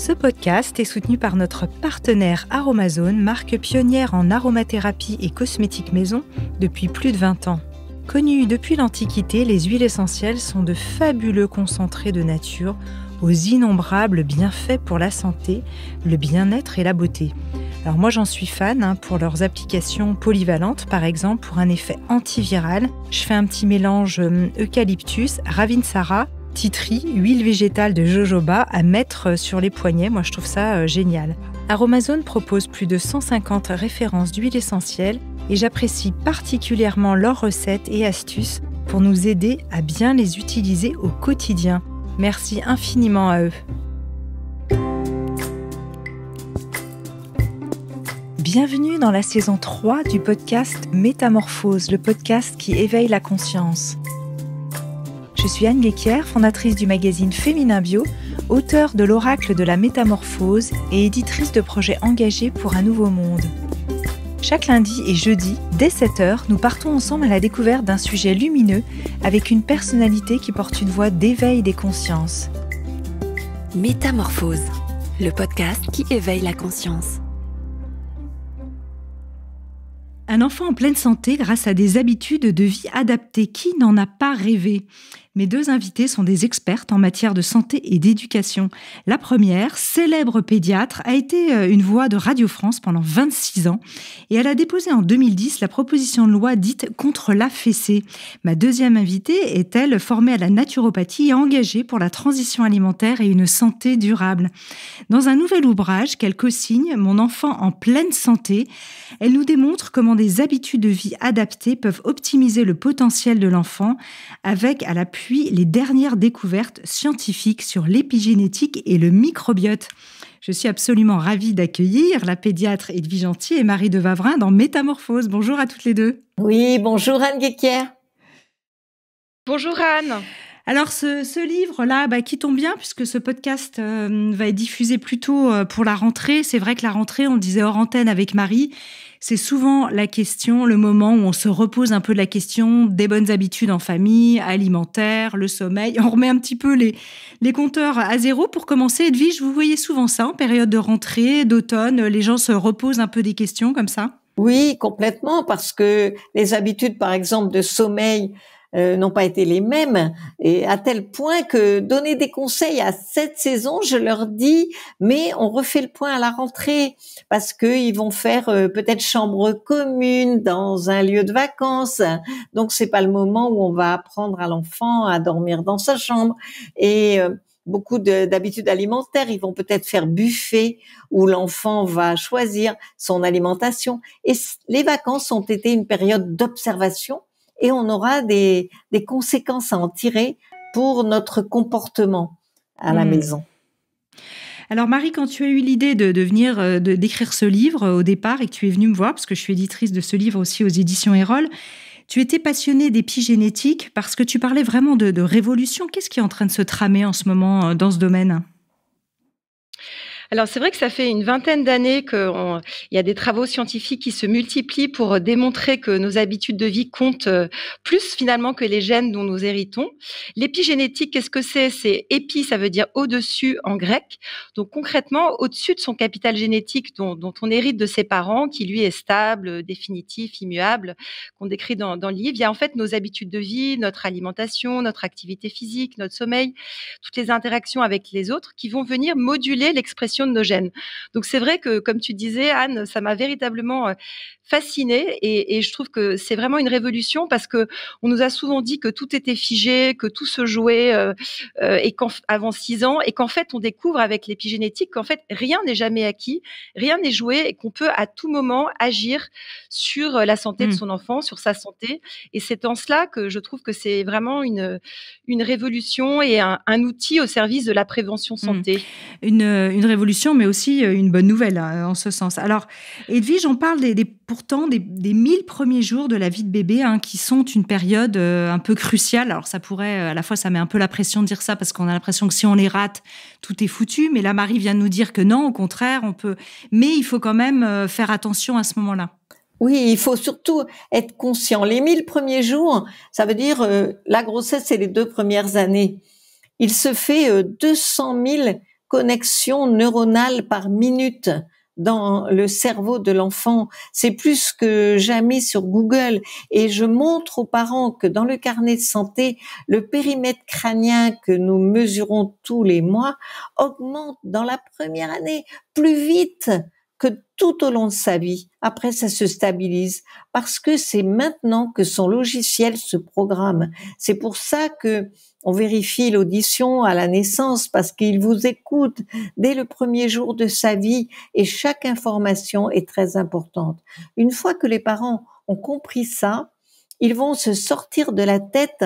Ce podcast est soutenu par notre partenaire Aromazone, marque pionnière en aromathérapie et cosmétiques maison depuis plus de 20 ans. Connues depuis l'Antiquité, les huiles essentielles sont de fabuleux concentrés de nature aux innombrables bienfaits pour la santé, le bien-être et la beauté. Alors moi j'en suis fan pour leurs applications polyvalentes, par exemple pour un effet antiviral. Je fais un petit mélange eucalyptus, ravinsara, tea tree, huile végétale de jojoba à mettre sur les poignets. Moi je trouve ça génial. Aromazone propose plus de 150 références d'huiles essentielles et j'apprécie particulièrement leurs recettes et astuces pour nous aider à bien les utiliser au quotidien. Merci infiniment à eux. Bienvenue dans la saison 3 du podcast Métamorphose, le podcast qui éveille la conscience. Je suis Anne Guéquier, fondatrice du magazine Féminin Bio, auteure de l'Oracle de la Métamorphose et éditrice de projets engagés pour un nouveau monde. Chaque lundi et jeudi, dès 7h, nous partons ensemble à la découverte d'un sujet lumineux avec une personnalité qui porte une voix d'éveil des consciences. Métamorphose, le podcast qui éveille la conscience. Un enfant en pleine santé grâce à des habitudes de vie adaptées. Qui n'en a pas rêvé ? Mes deux invités sont des expertes en matière de santé et d'éducation. La première, célèbre pédiatre, a été une voix de Radio France pendant 26 ans et elle a déposé en 2010 la proposition de loi dite contre la fessée. Ma deuxième invitée est, elle, formée à la naturopathie et engagée pour la transition alimentaire et une santé durable. Dans un nouvel ouvrage qu'elle co-signe, Mon enfant en pleine santé, elle nous démontre comment des habitudes de vie adaptées peuvent optimiser le potentiel de l'enfant avec à l'appui les dernières découvertes scientifiques sur l'épigénétique et le microbiote. Je suis absolument ravie d'accueillir la pédiatre Edwige Gentil et Marie de Wavrin dans Métamorphose. Bonjour à toutes les deux. Oui, bonjour Anne Guéquier. Bonjour Anne. Alors ce livre-là, qui tombe bien puisque ce podcast va être diffusé plus tôt pour la rentrée. C'est vrai que la rentrée, on le disait hors antenne avec Marie, c'est souvent la question, le moment où on se repose un peu de la question des bonnes habitudes en famille, alimentaire, le sommeil. On remet un petit peu les compteurs à zéro. Pour commencer, Edwige, vous voyez souvent ça en période de rentrée, d'automne, les gens se reposent un peu des questions comme ça ? Oui, complètement, parce que les habitudes, par exemple, de sommeil n'ont pas été les mêmes, et à tel point que donner des conseils à cette saison, je leur dis, mais on refait le point à la rentrée, parce que ils vont faire peut-être chambre commune dans un lieu de vacances, donc c'est pas le moment où on va apprendre à l'enfant à dormir dans sa chambre, et beaucoup d'habitudes alimentaires, ils vont peut-être faire buffet où l'enfant va choisir son alimentation, et les vacances ont été une période d'observation. Et on aura des conséquences à en tirer pour notre comportement à la maison. Alors Marie, quand tu as eu l'idée de venir d'écrire ce livre au départ et que tu es venue me voir, parce que je suis éditrice de ce livre aussi aux éditions Erol, tu étais passionnée d'épigénétique parce que tu parlais vraiment de révolution. Qu'est-ce qui est en train de se tramer en ce moment dans ce domaine ? Alors c'est vrai que ça fait une vingtaine d'années qu'il y a des travaux scientifiques qui se multiplient pour démontrer que nos habitudes de vie comptent plus finalement que les gènes dont nous héritons. L'épigénétique, qu'est-ce que c'est ? C'est épi, ça veut dire au-dessus en grec. Donc concrètement, au-dessus de son capital génétique dont on hérite de ses parents, qui lui est stable, définitif, immuable, qu'on décrit dans le livre, il y a en fait nos habitudes de vie, notre alimentation, notre activité physique, notre sommeil, toutes les interactions avec les autres qui vont venir moduler l'expression de nos gènes. Donc c'est vrai que, comme tu disais, Anne, ça m'a véritablement fascinée et je trouve que c'est vraiment une révolution parce que on nous a souvent dit que tout était figé, que tout se jouait et avant 6 ans et qu'en fait on découvre avec l'épigénétique qu'en fait rien n'est jamais acquis, rien n'est joué et qu'on peut à tout moment agir sur la santé de son enfant, sur sa santé, et c'est en cela que je trouve que c'est vraiment une révolution et un outil au service de la prévention santé. Une révolution, mais aussi une bonne nouvelle en ce sens. Alors, Edwige, on parle pourtant des 1000 premiers jours de la vie de bébé qui sont une période un peu cruciale. Alors, ça pourrait, à la fois, ça met un peu la pression de dire ça parce qu'on a l'impression que si on les rate, tout est foutu. Mais là, Marie vient de nous dire que non, au contraire, on peut. Mais il faut quand même faire attention à ce moment-là. Oui, il faut surtout être conscient. Les 1000 premiers jours, ça veut dire la grossesse et les 2 premières années. Il se fait 200 000 connexions neuronales par minute dans le cerveau de l'enfant. C'est plus que jamais sur Google. Et je montre aux parents que dans le carnet de santé, le périmètre crânien que nous mesurons tous les mois augmente dans la première année plus vite que tout au long de sa vie. Après, ça se stabilise parce que c'est maintenant que son logiciel se programme. C'est pour ça que on vérifie l'audition à la naissance parce qu'il vous écoute dès le premier jour de sa vie et chaque information est très importante. Une fois que les parents ont compris ça, ils vont se sortir de la tête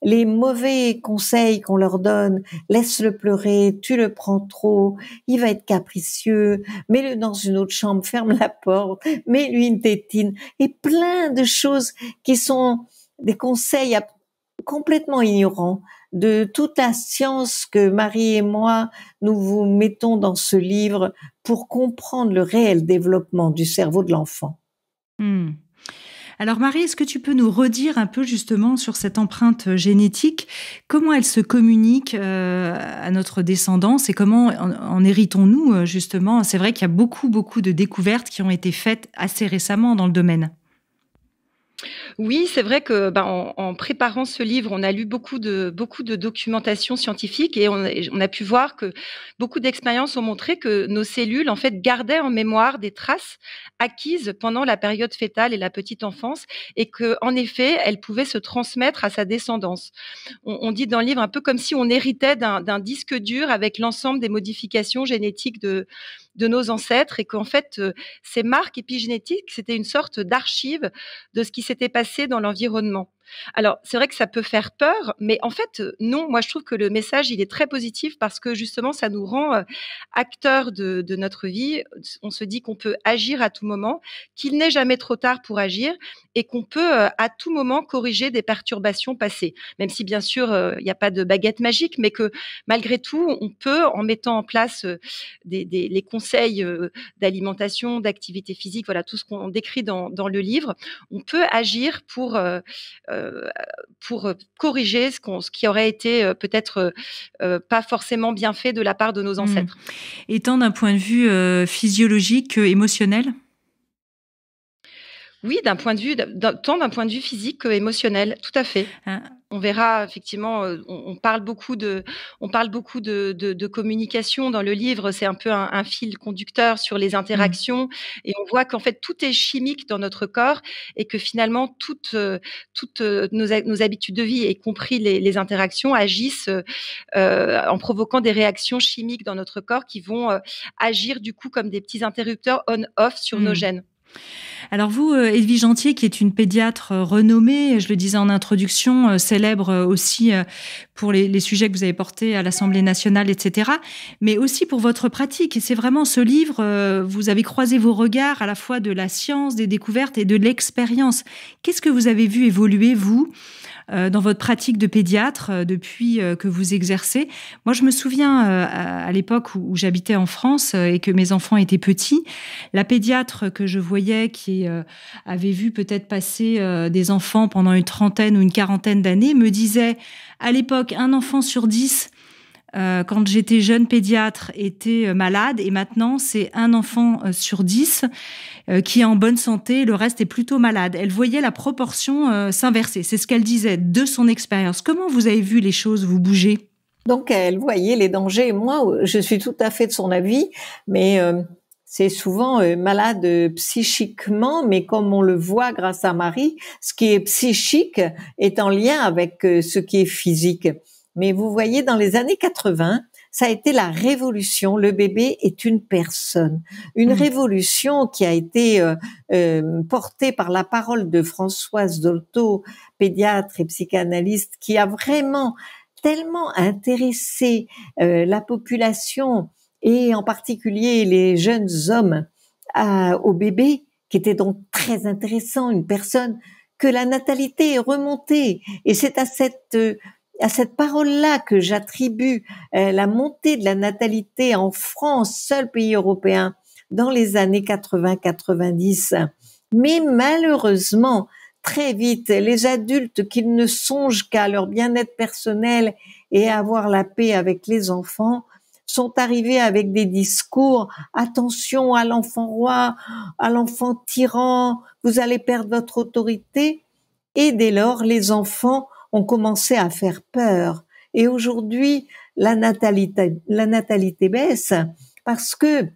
les mauvais conseils qu'on leur donne. Laisse-le pleurer, tu le prends trop, il va être capricieux, mets-le dans une autre chambre, ferme la porte, mets-lui une tétine et plein de choses qui sont des conseils complètement ignorants de toute la science que Marie et moi, nous vous mettons dans ce livre pour comprendre le réel développement du cerveau de l'enfant. Alors Marie, est-ce que tu peux nous redire un peu justement sur cette empreinte génétique, comment elle se communique à notre descendance et comment en héritons-nous justement? C'est vrai qu'il y a beaucoup de découvertes qui ont été faites assez récemment dans le domaine. Oui, c'est vrai que en préparant ce livre, on a lu beaucoup de documentation scientifique et on a pu voir que beaucoup d'expériences ont montré que nos cellules en fait gardaient en mémoire des traces acquises pendant la période fœtale et la petite enfance et que en effet, elles pouvaient se transmettre à sa descendance. On dit dans le livre un peu comme si on héritait d'un disque dur avec l'ensemble des modifications génétiques de nos ancêtres et qu'en fait, ces marques épigénétiques, c'était une sorte d'archive de ce qui s'était passé dans l'environnement. Alors, c'est vrai que ça peut faire peur, mais en fait, non. Moi, je trouve que le message, il est très positif parce que justement, ça nous rend acteurs de notre vie. On se dit qu'on peut agir à tout moment, qu'il n'est jamais trop tard pour agir et qu'on peut à tout moment corriger des perturbations passées. Même si, bien sûr, il n'y a pas de baguette magique, mais que malgré tout, on peut, en mettant en place les conseils d'alimentation, d'activité physique, voilà, tout ce qu'on décrit dans le livre, on peut agir pour corriger ce qui aurait été peut-être pas forcément bien fait de la part de nos ancêtres. Et tant d'un point de vue physiologique qu'émotionnel ? Oui, tant d'un point de vue physique qu'émotionnel, tout à fait. On verra effectivement, on parle beaucoup de communication dans le livre. C'est un peu un fil conducteur sur les interactions et on voit qu'en fait tout est chimique dans notre corps et que finalement toutes nos habitudes de vie, y compris les interactions, agissent en provoquant des réactions chimiques dans notre corps qui vont agir du coup comme des petits interrupteurs on/off sur nos gènes. Alors vous, Edwige Antier, qui est une pédiatre renommée, je le disais en introduction, célèbre aussi pour les sujets que vous avez portés à l'Assemblée nationale, etc., mais aussi pour votre pratique. Et c'est vraiment ce livre, vous avez croisé vos regards à la fois de la science, des découvertes et de l'expérience. Qu'est-ce que vous avez vu évoluer, vous, dans votre pratique de pédiatre depuis que vous exercez? Moi, je me souviens à l'époque où j'habitais en France et que mes enfants étaient petits, la pédiatre que je voyais qui avait vu peut-être passer des enfants pendant une trentaine ou une quarantaine d'années me disait à l'époque 1 enfant sur 10 quand j'étais jeune pédiatre était malade et maintenant c'est 1 enfant sur 10 qui est en bonne santé, le reste est plutôt malade. Elle voyait la proportion s'inverser. C'est ce qu'elle disait de son expérience. Comment vous avez vu les choses vous bouger? Donc, elle voyait les dangers. Moi, je suis tout à fait de son avis, mais c'est souvent malade psychiquement, mais comme on le voit grâce à Marie, ce qui est psychique est en lien avec ce qui est physique. Mais vous voyez, dans les années 80, ça a été la révolution. Le bébé est une personne. Une révolution qui a été portée par la parole de Françoise Dolto, pédiatre et psychanalyste, qui a vraiment tellement intéressé la population et en particulier les jeunes hommes au bébé, qui était donc très intéressant, une personne que la natalité est remontée. Et c'est à cette parole-là que j'attribue la montée de la natalité en France, seul pays européen, dans les années 80-90. Mais malheureusement, très vite, les adultes qui ne songent qu'à leur bien-être personnel et à avoir la paix avec les enfants sont arrivés avec des discours, attention à l'enfant roi, à l'enfant tyran, vous allez perdre votre autorité. Et dès lors, les enfants ont commencé à faire peur. Et aujourd'hui, la natalité baisse parce que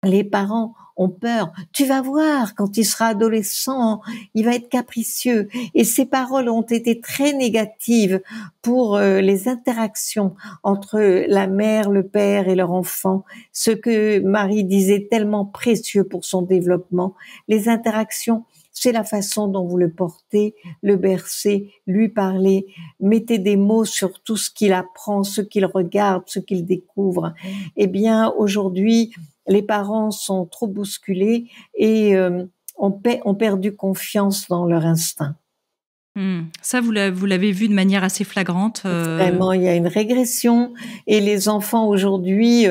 les parents ont peur. Tu vas voir, quand il sera adolescent, il va être capricieux. Et ces paroles ont été très négatives pour les interactions entre la mère, le père et leur enfant. Ce que Marie disait tellement précieux pour son développement. Les interactions, c'est la façon dont vous le portez, le bercez, lui parler, mettez des mots sur tout ce qu'il apprend, ce qu'il regarde, ce qu'il découvre. Eh bien, aujourd'hui, les parents sont trop bousculés et ont perdu confiance dans leur instinct. Ça, vous l'avez vu de manière assez flagrante. Vraiment, il y a une régression et les enfants aujourd'hui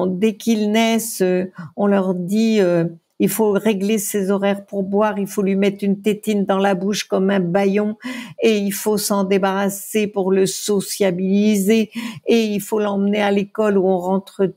dès qu'ils naissent, on leur dit il faut régler ses horaires pour boire, il faut lui mettre une tétine dans la bouche comme un bâillon et il faut s'en débarrasser pour le sociabiliser et il faut l'emmener à l'école où on rentre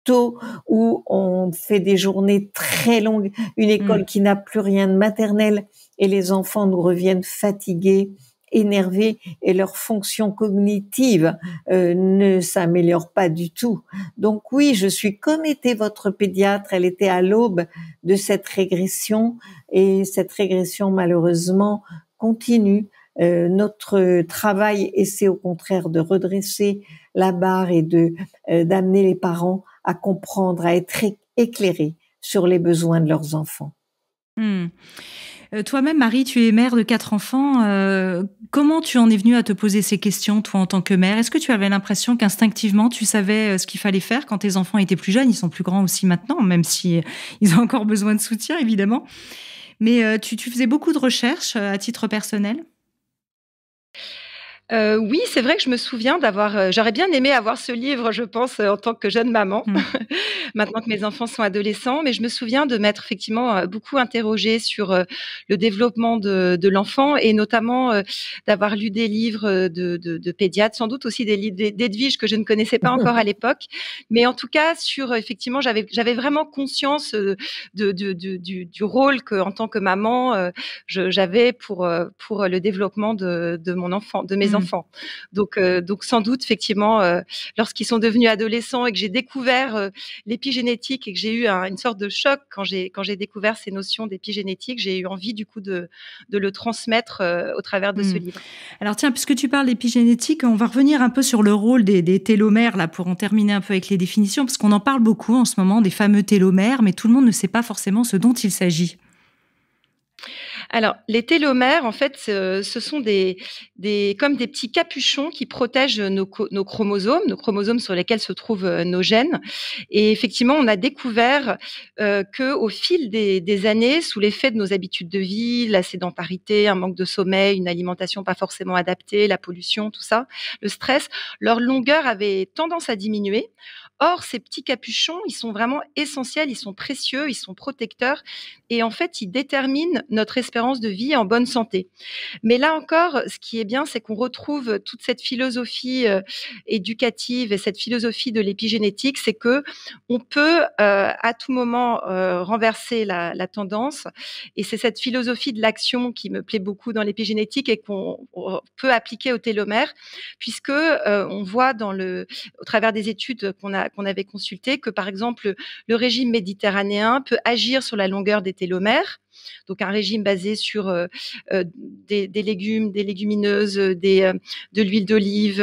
tôt, où on fait des journées très longues, une école qui n'a plus rien de maternel et les enfants nous reviennent fatigués, énervés et leur fonction cognitive ne s'améliore pas du tout. Donc oui, je suis comme était votre pédiatre, elle était à l'aube de cette régression et cette régression malheureusement continue. Notre travail essaie au contraire de redresser la barre et d'amener les parents à comprendre, à être éclairés sur les besoins de leurs enfants. Toi-même, Marie, tu es mère de 4 enfants. Comment tu en es venue à te poser ces questions, toi, en tant que mère? Est-ce que tu avais l'impression qu'instinctivement, tu savais ce qu'il fallait faire quand tes enfants étaient plus jeunes? Ils sont plus grands aussi maintenant, même si ils ont encore besoin de soutien, évidemment. Mais tu faisais beaucoup de recherches à titre personnel? Oui, c'est vrai que je me souviens j'aurais bien aimé avoir ce livre, je pense, en tant que jeune maman, maintenant que mes enfants sont adolescents, mais je me souviens de m'être effectivement beaucoup interrogée sur le développement de l'enfant et notamment d'avoir lu des livres de pédiatres, sans doute aussi des livres d'Edwige que je ne connaissais pas encore à l'époque, mais en tout cas effectivement, j'avais vraiment conscience du rôle que, en tant que maman, j'avais pour le développement de mon enfant, de mes enfants. Donc sans doute effectivement, lorsqu'ils sont devenus adolescents et que j'ai découvert l'épigénétique et que j'ai eu une sorte de choc quand j'ai découvert ces notions d'épigénétique, j'ai eu envie du coup de le transmettre au travers de ce livre. Alors tiens, puisque tu parles d'épigénétique, on va revenir un peu sur le rôle des télomères là pour en terminer un peu avec les définitions, parce qu'on en parle beaucoup en ce moment des fameux télomères, mais tout le monde ne sait pas forcément ce dont il s'agit. Alors, les télomères, en fait, ce sont comme des petits capuchons qui protègent nos chromosomes sur lesquels se trouvent nos gènes. Et effectivement, on a découvert que au fil des années, sous l'effet de nos habitudes de vie, la sédentarité, un manque de sommeil, une alimentation pas forcément adaptée, la pollution, tout ça, le stress, leur longueur avait tendance à diminuer. Or, ces petits capuchons, ils sont vraiment essentiels, ils sont précieux, ils sont protecteurs et en fait, ils déterminent notre espérance de vie en bonne santé. Mais là encore, ce qui est bien, c'est qu'on retrouve toute cette philosophie éducative et cette philosophie de l'épigénétique, c'est que on peut à tout moment renverser la tendance et c'est cette philosophie de l'action qui me plaît beaucoup dans l'épigénétique et qu'on peut appliquer au télomère puisque on voit au travers des études qu'on avait consultées que par exemple le régime méditerranéen peut agir sur la longueur des télomères. Donc un régime basé sur des légumes, des légumineuses, de l'huile d'olive,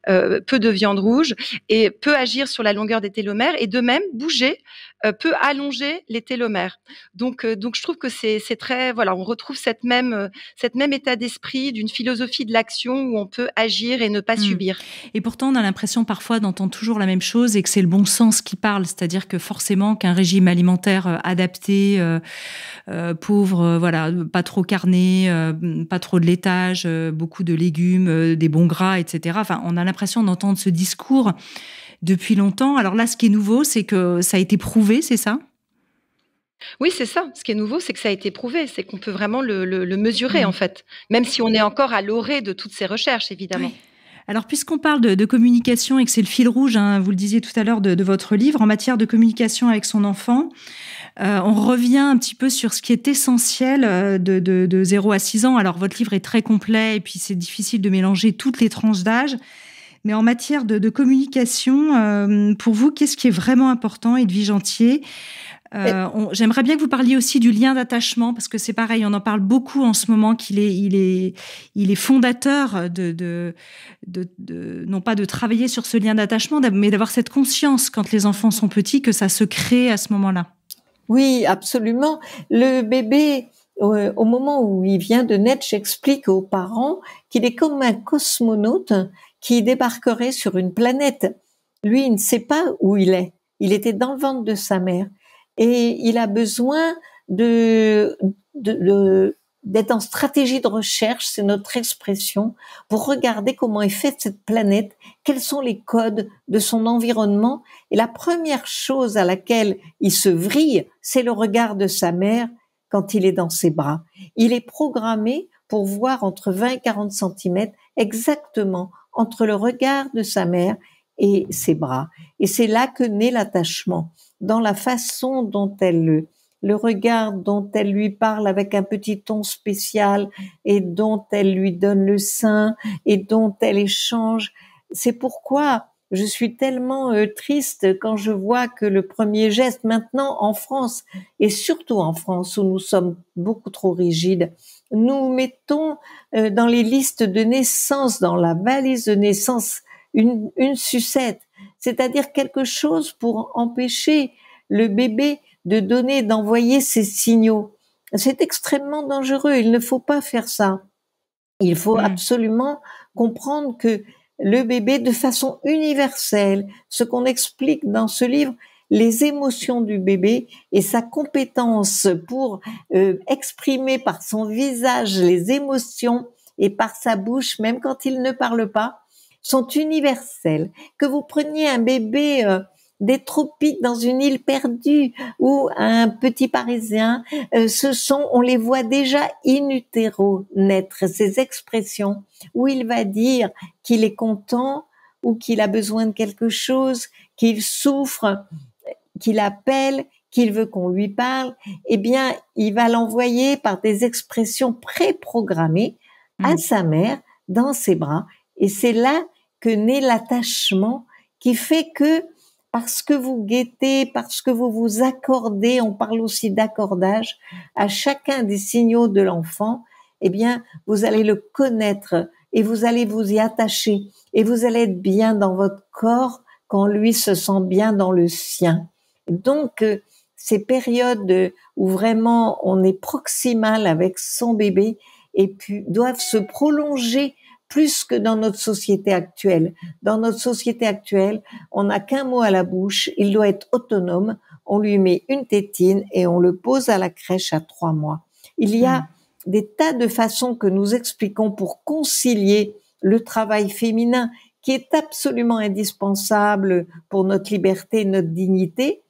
peu de viande rouge et peut agir sur la longueur des télomères et de même bouger peut allonger les télomères. Donc je trouve que c'est très on retrouve cette même état d'esprit d'une philosophie de l'action où on peut agir et ne pas subir. Et pourtant on a l'impression parfois d'entendre toujours la même chose et que c'est le bon sens qui parle, c'est-à-dire que forcément qu'un régime alimentaire adapté, pauvre, pas trop carné, pas trop de laitage, beaucoup de légumes, des bons gras, etc. Enfin, on a l'impression d'entendre ce discours depuis longtemps. Alors là, ce qui est nouveau, c'est que ça a été prouvé, c'est ça ? Oui, c'est ça. Ce qui est nouveau, c'est que ça a été prouvé. C'est qu'on peut vraiment le mesurer, en fait. Même si on est encore à l'orée de toutes ces recherches, évidemment. Oui. Alors, puisqu'on parle de communication et que c'est le fil rouge, hein, vous le disiez tout à l'heure, de votre livre, en matière de communication avec son enfant, on revient un petit peu sur ce qui est essentiel de 0 à 6 ans. Alors, votre livre est très complet et puis c'est difficile de mélanger toutes les tranches d'âge. Mais en matière de communication, pour vous, qu'est-ce qui est vraiment important, Edwige Antier ? J'aimerais bien que vous parliez aussi du lien d'attachement, parce que c'est pareil, on en parle beaucoup en ce moment, qu'il est fondateur non pas de travailler sur ce lien d'attachement, mais d'avoir cette conscience quand les enfants sont petits que ça se crée à ce moment-là. Oui, absolument. Le bébé, au moment où il vient de naître, j'explique aux parents qu'il est comme un cosmonaute qui débarquerait sur une planète. Lui, il ne sait pas où il est. Il était dans le ventre de sa mère. Et il a besoin d'être en stratégie de recherche, c'est notre expression, pour regarder comment est faite cette planète, quels sont les codes de son environnement. Et la première chose à laquelle il se vrille, c'est le regard de sa mère quand il est dans ses bras. Il est programmé pour voir entre 20 et 40 centimètres exactement entre le regard de sa mère et ses bras. Et c'est là que naît l'attachement, dans la façon dont elle le regard, dont elle lui parle avec un petit ton spécial et dont elle lui donne le sein et dont elle échange. C'est pourquoi je suis tellement triste quand je vois que le premier geste maintenant en France, et surtout en France où nous sommes beaucoup trop rigides, nous mettons dans les listes de naissance, dans la valise de naissance, une sucette, c'est-à-dire quelque chose pour empêcher le bébé d'envoyer ses signaux. C'est extrêmement dangereux, il ne faut pas faire ça. Il faut absolument comprendre que le bébé, de façon universelle, ce qu'on explique dans ce livre, les émotions du bébé et sa compétence pour exprimer par son visage les émotions et par sa bouche, même quand il ne parle pas, sont universelles. Que vous preniez un bébé des tropiques dans une île perdue ou un petit Parisien, on les voit déjà in utero naître, ces expressions où il va dire qu'il est content ou qu'il a besoin de quelque chose, qu'il souffre, qu'il appelle, qu'il veut qu'on lui parle, eh bien, il va l'envoyer par des expressions préprogrammées à sa mère dans ses bras. Et c'est là que naît l'attachement qui fait que parce que vous guettez, parce que vous vous accordez, on parle aussi d'accordage, à chacun des signaux de l'enfant, eh bien, vous allez le connaître et vous allez vous y attacher et vous allez être bien dans votre corps quand lui se sent bien dans le sien. Donc, ces périodes où vraiment on est proximal avec son bébé et puis doivent se prolonger plus que dans notre société actuelle. Dans notre société actuelle, on n'a qu'un mot à la bouche, il doit être autonome, on lui met une tétine et on le pose à la crèche à 3 mois. Il y a des tas de façons que nous expliquons pour concilier le travail féminin qui est absolument indispensable pour notre liberté, notre dignité,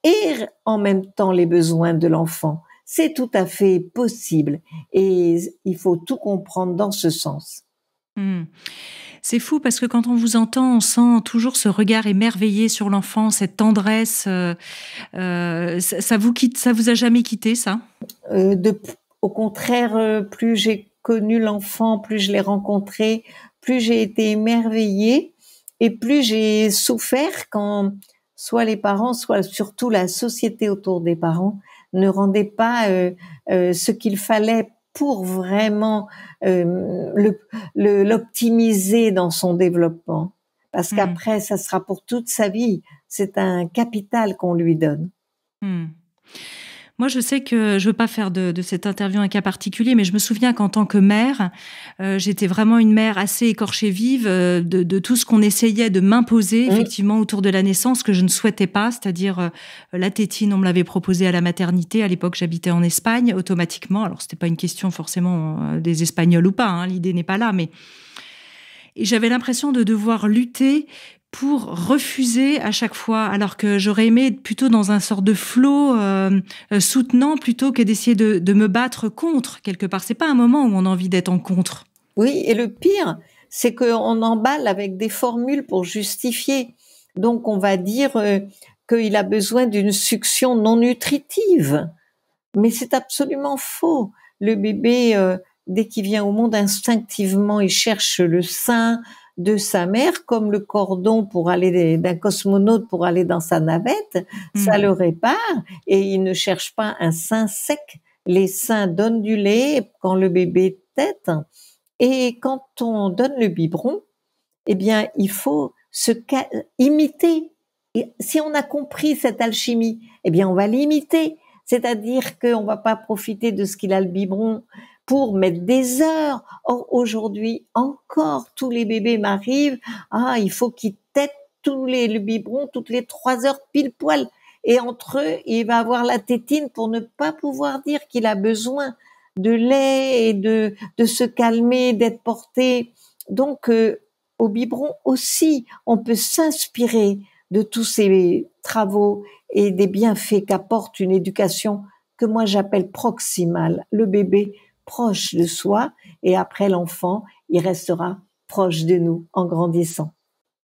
et en même temps les besoins de l'enfant. C'est tout à fait possible et il faut tout comprendre dans ce sens. C'est fou parce que quand on vous entend, on sent toujours ce regard émerveillé sur l'enfant, cette tendresse. Ça vous a jamais quitté, ça ? Au contraire, plus j'ai connu l'enfant, plus je l'ai rencontré, plus j'ai été émerveillée et plus j'ai souffert quand soit les parents, soit surtout la société autour des parents ne rendaient pas ce qu'il fallait pour vraiment l'optimiser dans son développement. Parce qu'après, ça sera pour toute sa vie. C'est un capital qu'on lui donne. Moi, je sais que je veux pas faire de cette interview un cas particulier, mais je me souviens qu'en tant que mère, j'étais vraiment une mère assez écorchée vive de tout ce qu'on essayait de m'imposer, effectivement, autour de la naissance, que je ne souhaitais pas, c'est-à-dire la tétine, on me l'avait proposée à la maternité. À l'époque, j'habitais en Espagne, automatiquement. Alors, c'était pas une question forcément des Espagnols ou pas, hein, l'idée n'est pas là, mais... Et j'avais l'impression de devoir lutter pour refuser à chaque fois, alors que j'aurais aimé être plutôt dans un sort de flot soutenant plutôt que d'essayer de me battre contre, quelque part. C'est pas un moment où on a envie d'être en contre. Oui, et le pire, c'est qu'on emballe avec des formules pour justifier. Donc, on va dire qu'il a besoin d'une succion non nutritive. Mais c'est absolument faux. Le bébé, dès qu'il vient au monde, instinctivement, il cherche le sein de sa mère, comme le cordon pour aller d'un cosmonaute pour aller dans sa navette. Ça le répare et il ne cherche pas un sein sec. Les seins donnent du lait quand le bébé tète. Et quand on donne le biberon, eh bien, il faut imiter. Et si on a compris cette alchimie, eh bien, on va l'imiter. C'est-à-dire qu'on va pas profiter de ce qu'il a le biberon pour mettre des heures. Or, aujourd'hui, encore, tous les bébés m'arrivent. Ah, il faut qu'ils tètent le biberon toutes les 3 heures pile poil. Et entre eux, il va avoir la tétine pour ne pas pouvoir dire qu'il a besoin de lait et de se calmer, d'être porté. Donc, au biberon aussi, on peut s'inspirer de tous ces travaux et des bienfaits qu'apporte une éducation que moi j'appelle proximale. Le bébé proche de soi et après l'enfant, il restera proche de nous en grandissant.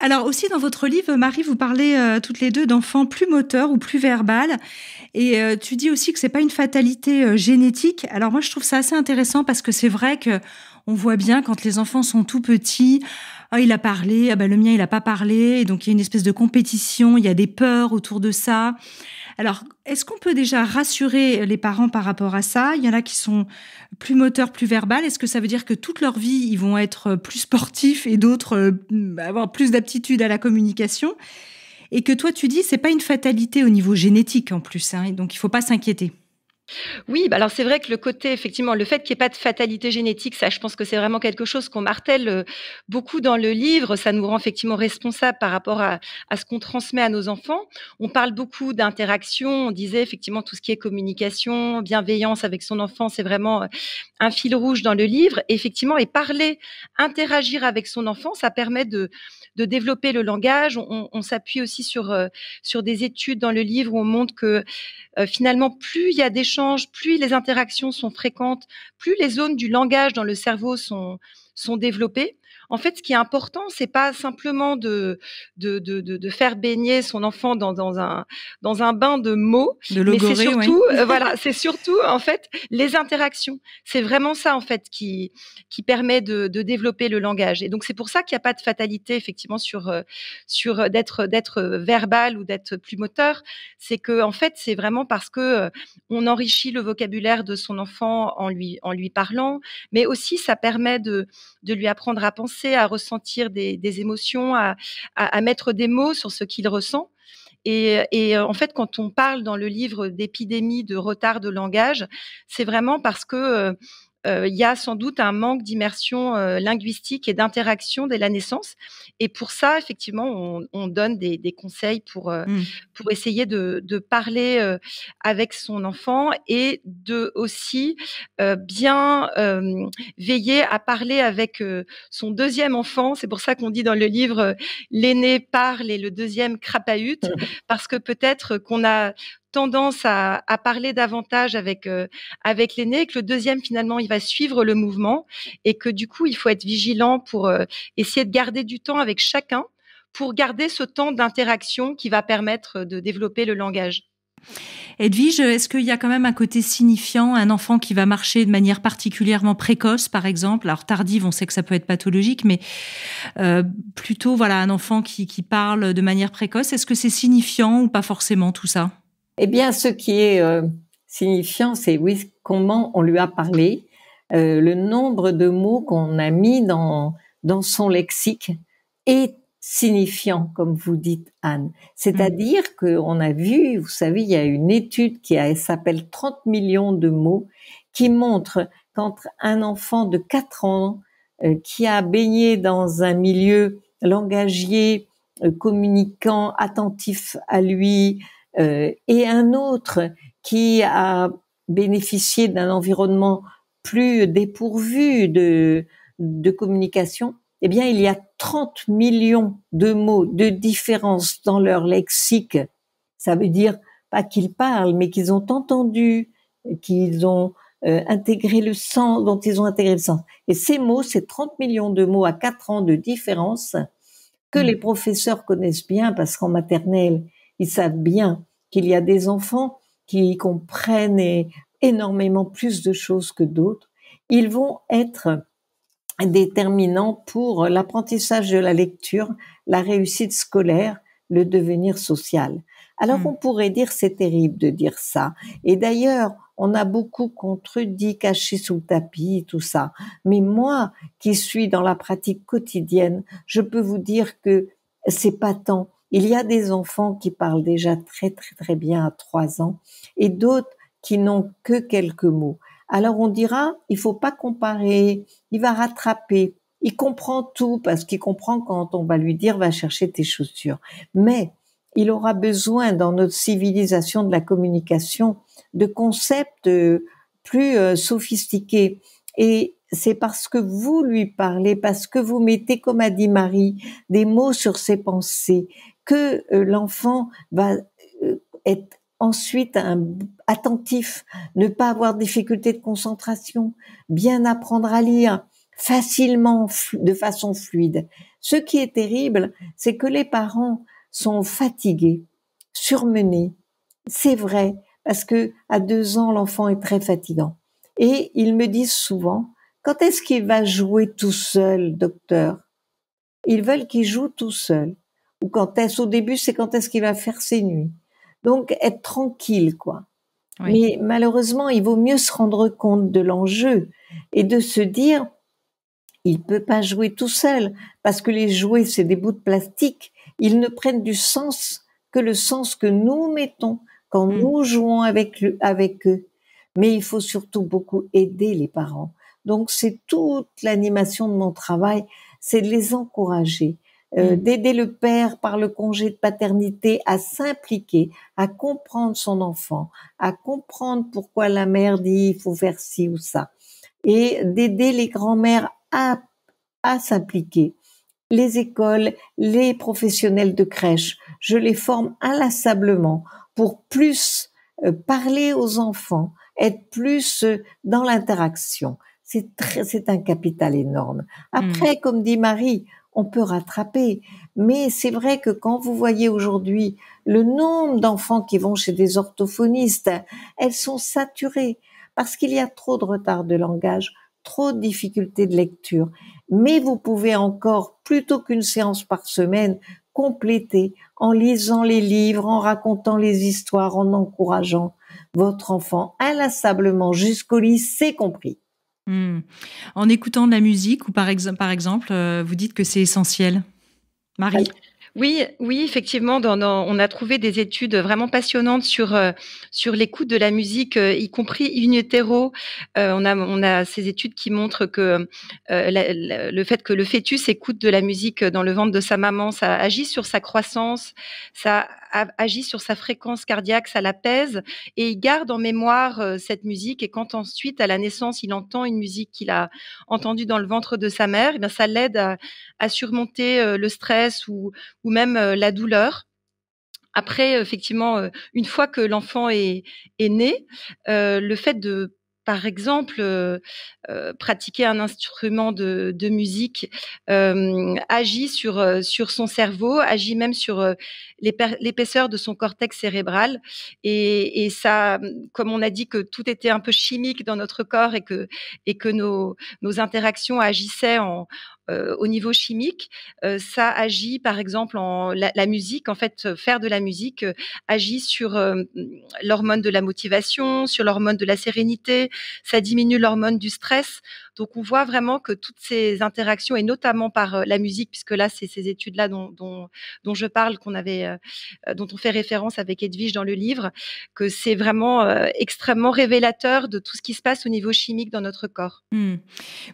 Alors aussi dans votre livre, Marie, vous parlez toutes les deux d'enfants plus moteurs ou plus verbales, et tu dis aussi que c'est pas une fatalité génétique. Alors moi je trouve ça assez intéressant parce que c'est vrai que on voit bien quand les enfants sont tout petits, oh, il a parlé, ah ben le mien il a pas parlé, et donc il y a une espèce de compétition, il y a des peurs autour de ça. Alors, est-ce qu'on peut déjà rassurer les parents par rapport à ça? Il y en a qui sont plus moteurs, plus verbales. Est-ce que ça veut dire que toute leur vie, ils vont être plus sportifs et d'autres avoir plus d'aptitude à la communication? Et que toi, tu dis, c'est pas une fatalité au niveau génétique en plus, hein, donc il faut pas s'inquiéter. Oui, bah alors c'est vrai que le côté, effectivement, le fait qu'il n'y ait pas de fatalité génétique, ça, je pense que c'est vraiment quelque chose qu'on martèle beaucoup dans le livre. Ça nous rend effectivement responsables par rapport à ce qu'on transmet à nos enfants. On parle beaucoup d'interaction. On disait effectivement tout ce qui est communication, bienveillance avec son enfant, c'est vraiment un fil rouge dans le livre. Et effectivement, et parler, interagir avec son enfant, ça permet de développer le langage. On s'appuie aussi sur des études dans le livre où on montre que finalement, plus il y a d'échanges, plus les interactions sont fréquentes, plus les zones du langage dans le cerveau sont développées. En fait, ce qui est important, c'est pas simplement de faire baigner son enfant dans un bain de mots, mais c'est surtout, voilà, c'est surtout en fait les interactions. C'est vraiment ça en fait qui permet de développer le langage. Et donc c'est pour ça qu'il n'y a pas de fatalité effectivement sur d'être verbal ou d'être plus moteur. C'est que en fait c'est vraiment parce que on enrichit le vocabulaire de son enfant en lui parlant, mais aussi ça permet de lui apprendre à penser, à ressentir des émotions, à mettre des mots sur ce qu'il ressent. Et en fait, quand on parle dans le livre d'épidémie de retard de langage, c'est vraiment parce que il y a sans doute un manque d'immersion linguistique et d'interaction dès la naissance. Et pour ça, effectivement, on donne des conseils pour essayer de parler avec son enfant et de aussi bien veiller à parler avec son deuxième enfant. C'est pour ça qu'on dit dans le livre l'aîné parle et le deuxième crapahute, parce que peut-être qu'on a tendance à parler davantage avec l'aîné, et que le deuxième finalement il va suivre le mouvement, et que du coup il faut être vigilant pour essayer de garder du temps avec chacun pour garder ce temps d'interaction qui va permettre de développer le langage. Edwige, est-ce qu'il y a quand même un côté signifiant, un enfant qui va marcher de manière particulièrement précoce, par exemple? Alors tardive, on sait que ça peut être pathologique, mais plutôt voilà un enfant qui parle de manière précoce. Est-ce que c'est signifiant ou pas forcément tout ça? Eh bien, ce qui est signifiant, c'est oui, comment on lui a parlé, le nombre de mots qu'on a mis dans son lexique est signifiant, comme vous dites, Anne. C'est-à-dire qu'on a vu, vous savez, il y a une étude s'appelle 30 millions de mots, qui montre qu'entre un enfant de 4 ans qui a baigné dans un milieu langagier, communicant, attentif à lui, et un autre qui a bénéficié d'un environnement plus dépourvu de communication, eh bien, il y a 30 millions de mots de différence dans leur lexique. Ça veut dire pas qu'ils parlent, mais qu'ils ont entendu, qu'ils ont intégrer le sens, dont ils ont intégré le sens. Et ces mots, c'est 30 millions de mots à 4 ans de différence que les professeurs connaissent bien, parce qu'en maternelle, ils savent bien qu'il y a des enfants qui comprennent énormément plus de choses que d'autres. Ils vont être déterminants pour l'apprentissage de la lecture, la réussite scolaire, le devenir social. Alors on pourrait dire c'est terrible de dire ça. Et d'ailleurs, on a beaucoup contredit, caché sous le tapis, tout ça. Mais moi, qui suis dans la pratique quotidienne, je peux vous dire que c'est pas tant. Il y a des enfants qui parlent déjà très très très bien à 3 ans et d'autres qui n'ont que quelques mots. Alors on dira, il faut pas comparer, il va rattraper, il comprend tout parce qu'il comprend quand on va lui dire va chercher tes chaussures. Mais il aura besoin dans notre civilisation de la communication de concepts plus sophistiqués. Et c'est parce que vous lui parlez, parce que vous mettez, comme a dit Marie, des mots sur ses pensées, que l'enfant va être ensuite attentif, ne pas avoir de difficultés de concentration, bien apprendre à lire facilement, de façon fluide. Ce qui est terrible, c'est que les parents sont fatigués, surmenés. C'est vrai, parce que à 2 ans, l'enfant est très fatigant. Et ils me disent souvent, quand est-ce qu'il va jouer tout seul, docteur? Ils veulent qu'il joue tout seul. Ou au début, c'est quand est-ce qu'il va faire ses nuits. Donc, être tranquille, quoi. Oui. Mais malheureusement, il vaut mieux se rendre compte de l'enjeu et de se dire, il peut pas jouer tout seul, parce que les jouets, c'est des bouts de plastique. Ils ne prennent du sens que le sens que nous mettons quand nous jouons avec eux. Mais il faut surtout beaucoup aider les parents. Donc, c'est toute l'animation de mon travail, c'est de les encourager, d'aider le père par le congé de paternité à s'impliquer, à comprendre son enfant, à comprendre pourquoi la mère dit il faut faire ci ou ça, et d'aider les grands-mères à s'impliquer. Les écoles, les professionnels de crèche, je les forme inlassablement pour plus parler aux enfants, être plus dans l'interaction. C'est un capital énorme. Après, comme dit Marie, on peut rattraper. Mais c'est vrai que quand vous voyez aujourd'hui le nombre d'enfants qui vont chez des orthophonistes, elles sont saturées parce qu'il y a trop de retard de langage, trop de difficultés de lecture. Mais vous pouvez encore, plutôt qu'une séance par semaine, compléter en lisant les livres, en racontant les histoires, en encourageant votre enfant inlassablement jusqu'au lycée compris. En écoutant de la musique ou par exemple, vous dites que c'est essentiel. Marie? Oui, effectivement, on a trouvé des études vraiment passionnantes sur l'écoute de la musique, y compris in utero. On a ces études qui montrent que le fait que le fœtus écoute de la musique dans le ventre de sa maman, ça agit sur sa croissance, ça agit sur sa fréquence cardiaque, ça l'apaise et il garde en mémoire cette musique. Et quand ensuite, à la naissance, il entend une musique qu'il a entendue dans le ventre de sa mère, eh bien ça l'aide à surmonter le stress ou même la douleur. Après, effectivement, une fois que l'enfant est né, le fait de, par exemple, pratiquer un instrument de musique agit sur son cerveau, agit même sur l'épaisseur de son cortex cérébral. Et ça, comme on a dit que tout était un peu chimique dans notre corps et que nos interactions agissaient au niveau chimique, ça agit par exemple la musique, en fait, faire de la musique agit sur l'hormone de la motivation, sur l'hormone de la sérénité, ça diminue l'hormone du stress. Donc on voit vraiment que toutes ces interactions, et notamment par la musique, puisque là c'est ces études-là dont je parle, dont on fait référence avec Edwige dans le livre, que c'est vraiment extrêmement révélateur de tout ce qui se passe au niveau chimique dans notre corps.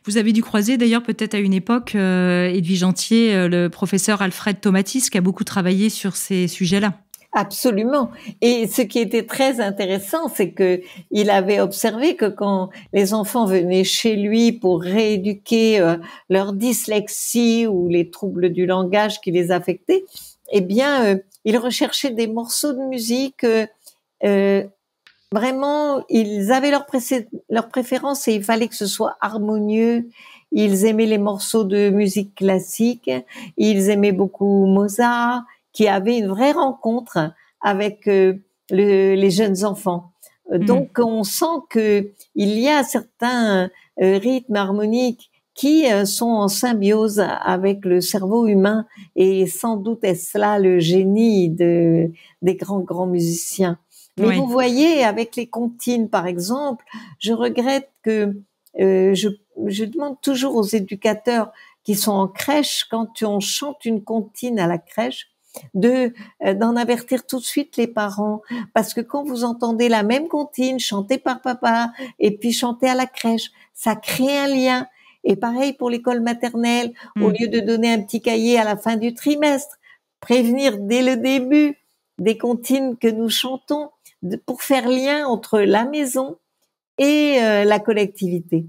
Vous avez dû croiser d'ailleurs peut-être à une époque Edwige Antier, le professeur Alfred Tomatis, qui a beaucoup travaillé sur ces sujets-là. Absolument. Et ce qui était très intéressant, c'est que il avait observé que quand les enfants venaient chez lui pour rééduquer leur dyslexie ou les troubles du langage qui les affectaient, eh bien, il recherchait des morceaux de musique Vraiment, ils avaient leur préférence et il fallait que ce soit harmonieux. Ils aimaient les morceaux de musique classique. Ils aimaient beaucoup Mozart, qui avait une vraie rencontre avec les jeunes enfants. Donc, on sent que il y a certains rythmes harmoniques qui sont en symbiose avec le cerveau humain, et sans doute est-ce là le génie des grands musiciens. Mais vous voyez, avec les comptines, par exemple, je regrette que je demande toujours aux éducateurs qui sont en crèche, quand on chante une comptine à la crèche, d'en avertir tout de suite les parents, parce que quand vous entendez la même comptine chantée par papa et puis chantée à la crèche, ça crée un lien. Et pareil pour l'école maternelle, au lieu de donner un petit cahier à la fin du trimestre, prévenir dès le début des comptines que nous chantons, pour faire lien entre la maison et la collectivité.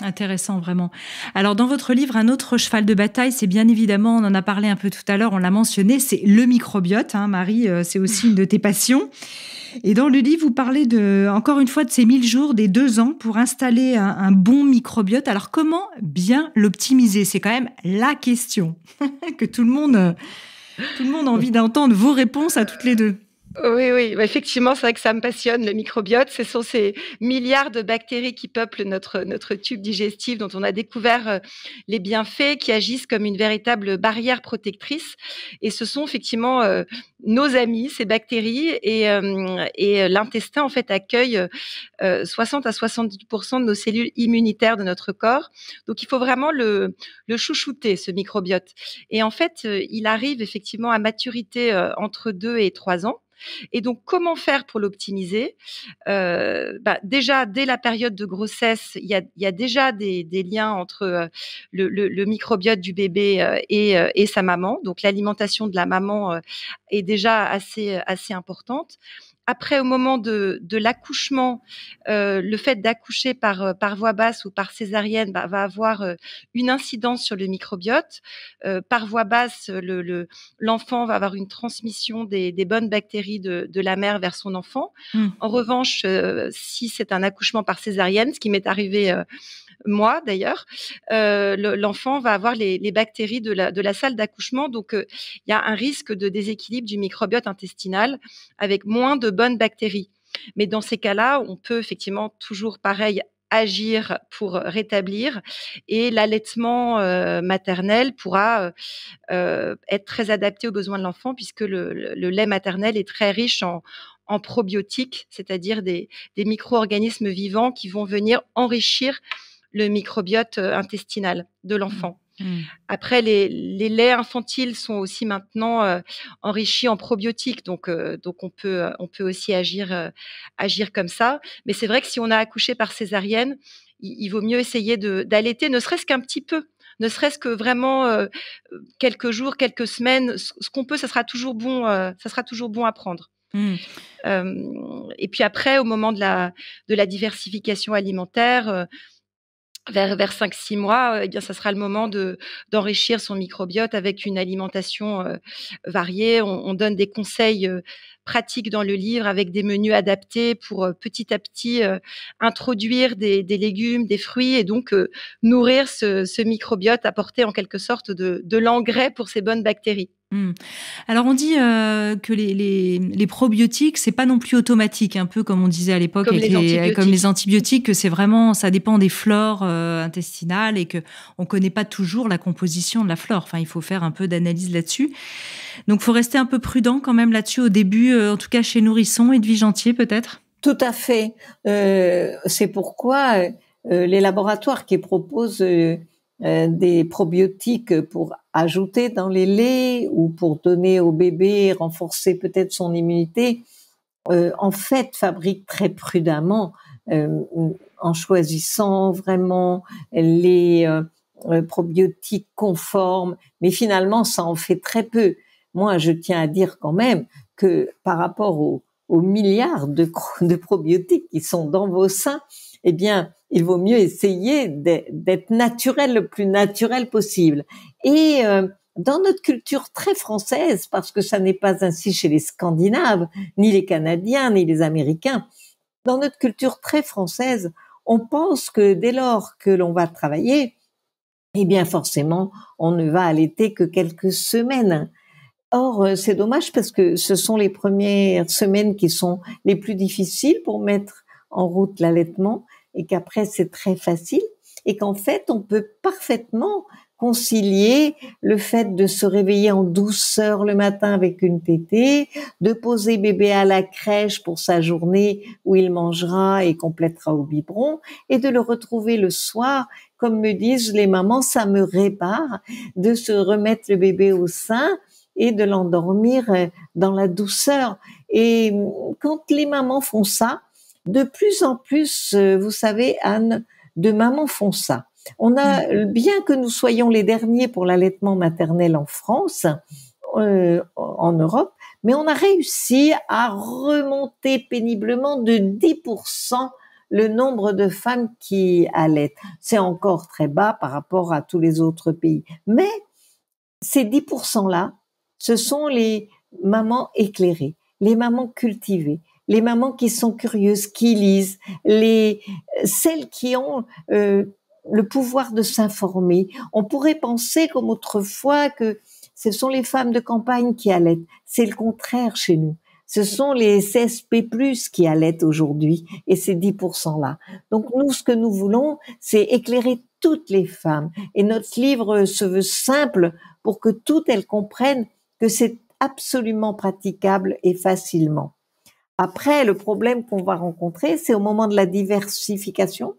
Intéressant, vraiment. Alors, dans votre livre, un autre cheval de bataille, c'est bien évidemment, on en a parlé un peu tout à l'heure, on l'a mentionné, c'est le microbiote. Hein, Marie, c'est aussi une de tes passions. Et dans le livre, vous parlez encore une fois de ces 1000 jours, des 2 ans pour installer un bon microbiote. Alors, comment bien l'optimiser? C'est quand même la question que tout le monde a envie d'entendre vos réponses à toutes les deux. Oui, effectivement, c'est vrai que ça me passionne, le microbiote. Ce sont ces milliards de bactéries qui peuplent notre tube digestif, dont on a découvert les bienfaits, qui agissent comme une véritable barrière protectrice. Et ce sont effectivement nos amis, ces bactéries, et l'intestin en fait accueille 60 à 70% de nos cellules immunitaires de notre corps. Donc il faut vraiment le chouchouter, ce microbiote. Et en fait, il arrive effectivement à maturité entre 2 et 3 ans. Et donc, comment faire pour l'optimiser? Déjà, dès la période de grossesse, il y a déjà des liens entre le microbiote du bébé et sa maman. Donc, l'alimentation de la maman est déjà assez importante. Après, au moment de l'accouchement, le fait d'accoucher par voie basse ou par césarienne va avoir une incidence sur le microbiote. Par voie basse, l'enfant va avoir une transmission des bonnes bactéries de la mère vers son enfant. En revanche, si c'est un accouchement par césarienne, ce qui m'est arrivé moi d'ailleurs, l'enfant va avoir les bactéries de la salle d'accouchement. Donc, il y a un risque de déséquilibre du microbiote intestinal avec moins de bonnes bactéries. Mais dans ces cas-là, on peut effectivement toujours pareil agir pour rétablir, et l'allaitement maternel pourra être très adapté aux besoins de l'enfant, puisque le lait maternel est très riche en probiotiques, c'est-à-dire des micro-organismes vivants qui vont venir enrichir le microbiote intestinal de l'enfant. Après, les laits infantiles sont aussi maintenant enrichis en probiotiques, donc on peut aussi agir comme ça. Mais c'est vrai que si on a accouché par césarienne, il vaut mieux essayer d'allaiter, ne serait-ce qu'un petit peu, ne serait-ce que vraiment quelques jours, quelques semaines, ce qu'on peut, ça sera toujours bon à prendre. Et puis après, au moment de la diversification alimentaire, vers 5-6 mois, eh bien, ça sera le moment d'enrichir son microbiote avec une alimentation variée. On donne des conseils pratiques dans le livre, avec des menus adaptés pour petit à petit introduire des légumes, des fruits, et donc nourrir ce microbiote, apporter en quelque sorte de l'engrais pour ces bonnes bactéries. Alors on dit que les probiotiques, c'est pas non plus automatique, un peu comme on disait à l'époque comme les antibiotiques, que c'est vraiment, ça dépend des flores intestinales, et que on connaît pas toujours la composition de la flore. Enfin, il faut faire un peu d'analyse là-dessus. Donc, faut rester un peu prudent quand même là-dessus au début, en tout cas chez nourrissons. Edwige Gentier, peut-être. Tout à fait. C'est pourquoi les laboratoires qui proposent des probiotiques pour ajouter dans les laits ou pour donner au bébé, renforcer peut-être son immunité, en fait fabriquent très prudemment, en choisissant vraiment les probiotiques conformes, mais finalement ça en fait très peu. Moi, je tiens à dire quand même que par rapport aux milliards de probiotiques qui sont dans vos seins, eh bien, il vaut mieux essayer d'être naturel, le plus naturel possible. Et dans notre culture très française, parce que ça n'est pas ainsi chez les Scandinaves, ni les Canadiens, ni les Américains, dans notre culture très française, on pense que dès lors que l'on va travailler, eh bien forcément, on ne va allaiter que quelques semaines. Or, c'est dommage parce que ce sont les premières semaines qui sont les plus difficiles pour mettre en route l'allaitement et qu'après c'est très facile et qu'en fait on peut parfaitement concilier le fait de se réveiller en douceur le matin avec une tétée, de poser bébé à la crèche pour sa journée où il mangera et complétera au biberon et de le retrouver le soir, comme me disent les mamans, ça me répare, de se remettre le bébé au sein et de l'endormir dans la douceur. Et quand les mamans font ça, de plus en plus, vous savez, Anne, de mamans font ça. On a, bien que nous soyons les derniers pour l'allaitement maternel en France, en Europe, mais on a réussi à remonter péniblement de 10% le nombre de femmes qui allaitent. C'est encore très bas par rapport à tous les autres pays. Mais ces 10%-là, ce sont les mamans éclairées, les mamans cultivées, les mamans qui sont curieuses, qui lisent, celles qui ont le pouvoir de s'informer. On pourrait penser comme autrefois que ce sont les femmes de campagne qui allaitent. C'est le contraire chez nous. Ce sont les CSP+, qui allaitent aujourd'hui, et ces 10%-là. Donc nous, ce que nous voulons, c'est éclairer toutes les femmes. Et notre livre se veut simple pour que toutes elles comprennent que c'est absolument praticable et facilement. Après, le problème qu'on va rencontrer, c'est au moment de la diversification,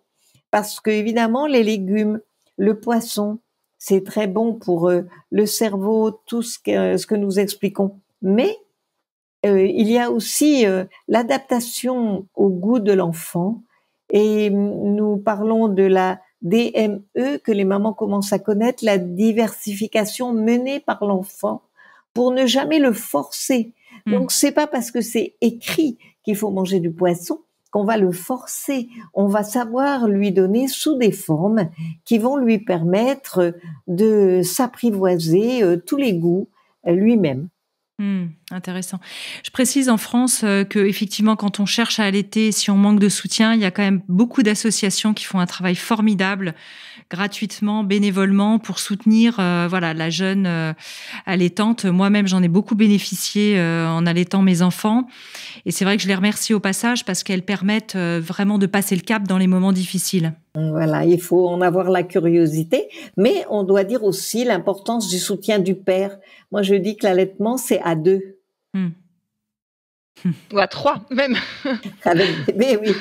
parce que évidemment, les légumes, le poisson, c'est très bon pour le cerveau, tout ce que nous expliquons. Mais il y a aussi l'adaptation au goût de l'enfant, et nous parlons de la DME que les mamans commencent à connaître, la diversification menée par l'enfant pour ne jamais le forcer. Donc c'est pas parce que c'est écrit qu'il faut manger du poisson qu'on va le forcer. On va savoir lui donner sous des formes qui vont lui permettre de s'apprivoiser tous les goûts lui-même. Intéressant. Je précise en France que effectivement, quand on cherche à allaiter, si on manque de soutien, il y a quand même beaucoup d'associations qui font un travail formidable, gratuitement, bénévolement, pour soutenir la jeune allaitante. Moi-même, j'en ai beaucoup bénéficié en allaitant mes enfants, et c'est vrai que je les remercie au passage parce qu'elles permettent vraiment de passer le cap dans les moments difficiles. Voilà, il faut en avoir la curiosité, mais on doit dire aussi l'importance du soutien du père. Moi, je dis que l'allaitement, c'est à 2. Ou à 3, même. Avec bébé, oui.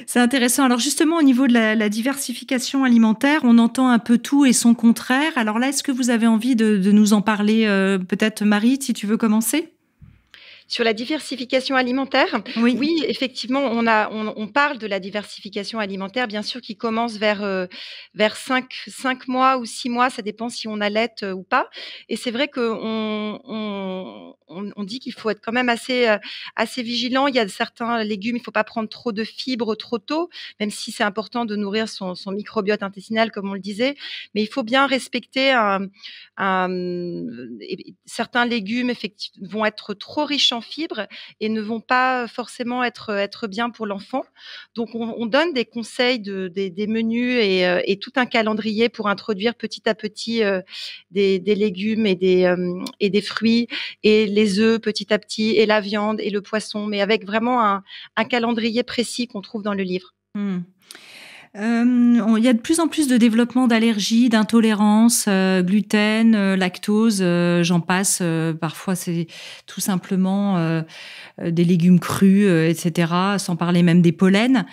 C'est intéressant. Alors justement, au niveau de la diversification alimentaire, on entend un peu tout et son contraire. Alors là, est-ce que vous avez envie de nous en parler peut-être, Marie, si tu veux commencer ? Sur la diversification alimentaire, oui, effectivement, on parle de la diversification alimentaire, bien sûr, qui commence vers 5 mois ou 6 mois, ça dépend si on allaite ou pas. Et c'est vrai que on dit qu'il faut être quand même assez vigilant. Il y a certains légumes, il faut pas prendre trop de fibres trop tôt, même si c'est important de nourrir son microbiote intestinal, comme on le disait. Mais il faut bien respecter certains légumes effectivement vont être trop riches en fibres et ne vont pas forcément être bien pour l'enfant. Donc on donne des conseils des menus et tout un calendrier pour introduire petit à petit des légumes et des fruits et les œufs petit à petit et la viande et le poisson, mais avec vraiment un calendrier précis qu'on trouve dans le livre. Il y a de plus en plus de développement d'allergies, d'intolérances, gluten, lactose, j'en passe. Parfois, c'est tout simplement des légumes crus, etc., sans parler même des pollens.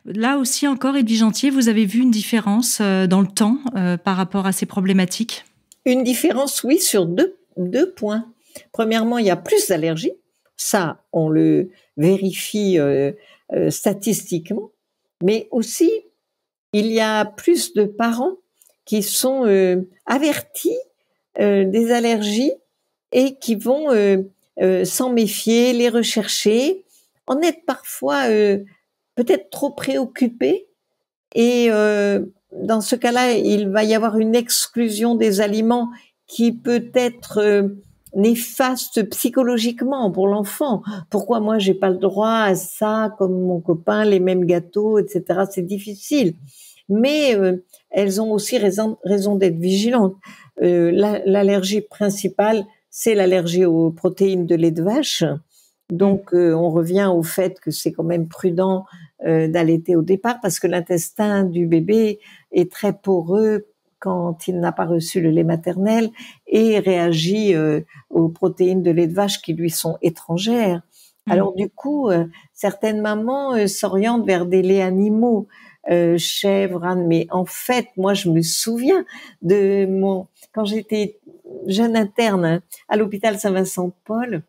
Là aussi encore, Edwige Gentier, vous avez vu une différence dans le temps par rapport à ces problématiques ? Une différence, oui, sur deux points. Premièrement, il y a plus d'allergies. Ça, on le vérifie statistiquement. Mais aussi, il y a plus de parents qui sont avertis des allergies et qui vont s'en méfier, les rechercher, en être parfois peut-être trop préoccupés et dans ce cas-là, il va y avoir une exclusion des aliments qui peut être néfaste psychologiquement pour l'enfant. Pourquoi moi j'ai pas le droit à ça comme mon copain, les mêmes gâteaux, etc. C'est difficile. Mais elles ont aussi raison d'être vigilantes. L'allergie principale, c'est l'allergie aux protéines de lait de vache. Donc, on revient au fait que c'est quand même prudent d'allaiter au départ parce que l'intestin du bébé est très poreux quand il n'a pas reçu le lait maternel et réagit aux protéines de lait de vache qui lui sont étrangères. Alors, du coup, certaines mamans s'orientent vers des laits animaux, chèvres, ânes. Mais en fait, moi, je me souviens quand j'étais jeune interne à l'hôpital Saint-Vincent-de-Paul.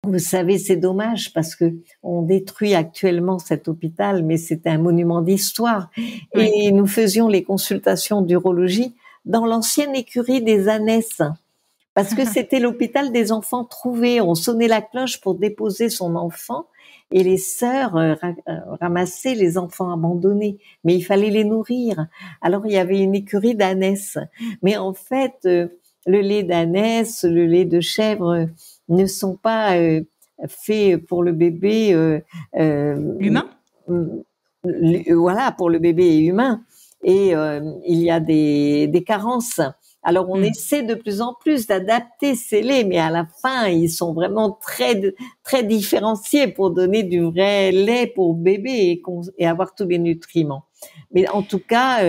Vous savez, c'est dommage parce que on détruit actuellement cet hôpital, mais c'était un monument d'histoire. Oui. Et nous faisions les consultations d'urologie dans l'ancienne écurie des Anès, parce que c'était l'hôpital des enfants trouvés. On sonnait la cloche pour déposer son enfant et les sœurs ramassaient les enfants abandonnés, mais il fallait les nourrir. Alors il y avait une écurie d'Anès, mais en fait, le lait d'Anès, le lait de chèvre ne sont pas faits pour le bébé humain. Voilà, pour le bébé humain. Et il y a des carences. Alors on essaie de plus en plus d'adapter ces laits, mais à la fin ils sont vraiment très différenciés pour donner du vrai lait pour bébé et avoir tous les nutriments. Mais en tout cas,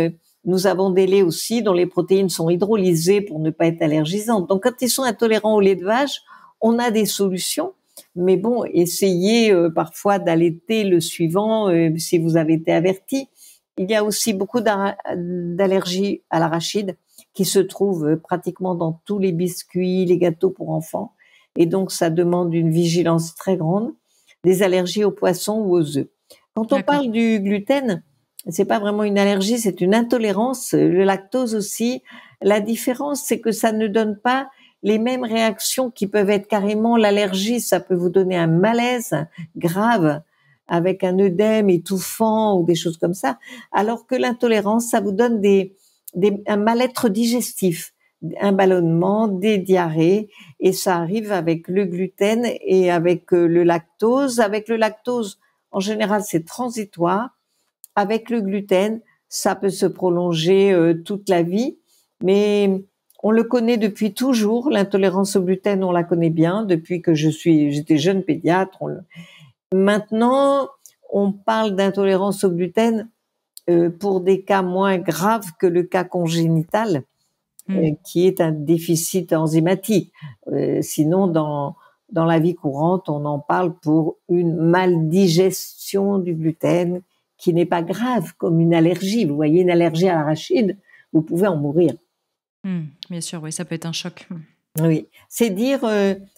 nous avons des laits aussi dont les protéines sont hydrolysées pour ne pas être allergisantes. Donc quand ils sont intolérants au lait de vache, on a des solutions, mais bon, essayez parfois d'allaiter le suivant si vous avez été averti. Il y a aussi beaucoup d'allergies à l'arachide qui se trouvent pratiquement dans tous les biscuits, les gâteaux pour enfants, et donc ça demande une vigilance très grande. Des allergies aux poissons ou aux œufs. Quand on parle du gluten, c'est pas vraiment une allergie, c'est une intolérance. Le lactose aussi. La différence, c'est que ça ne donne pas les mêmes réactions qui peuvent être carrément l'allergie. Ça peut vous donner un malaise grave avec un œdème étouffant ou des choses comme ça. Alors que l'intolérance, ça vous donne un mal-être digestif, un ballonnement, des diarrhées, et ça arrive avec le gluten et avec le lactose. Avec le lactose, en général, c'est transitoire. Avec le gluten, ça peut se prolonger toute la vie, mais on le connaît depuis toujours. L'intolérance au gluten, on la connaît bien depuis que j'étais jeune pédiatre. Maintenant, on parle d'intolérance au gluten pour des cas moins graves que le cas congénital, qui est un déficit enzymatique. Sinon, dans la vie courante, on en parle pour une maldigestion du gluten qui n'est pas grave, comme une allergie. Vous voyez, une allergie à l'arachide, vous pouvez en mourir. Bien sûr, oui, ça peut être un choc. Oui, c'est dire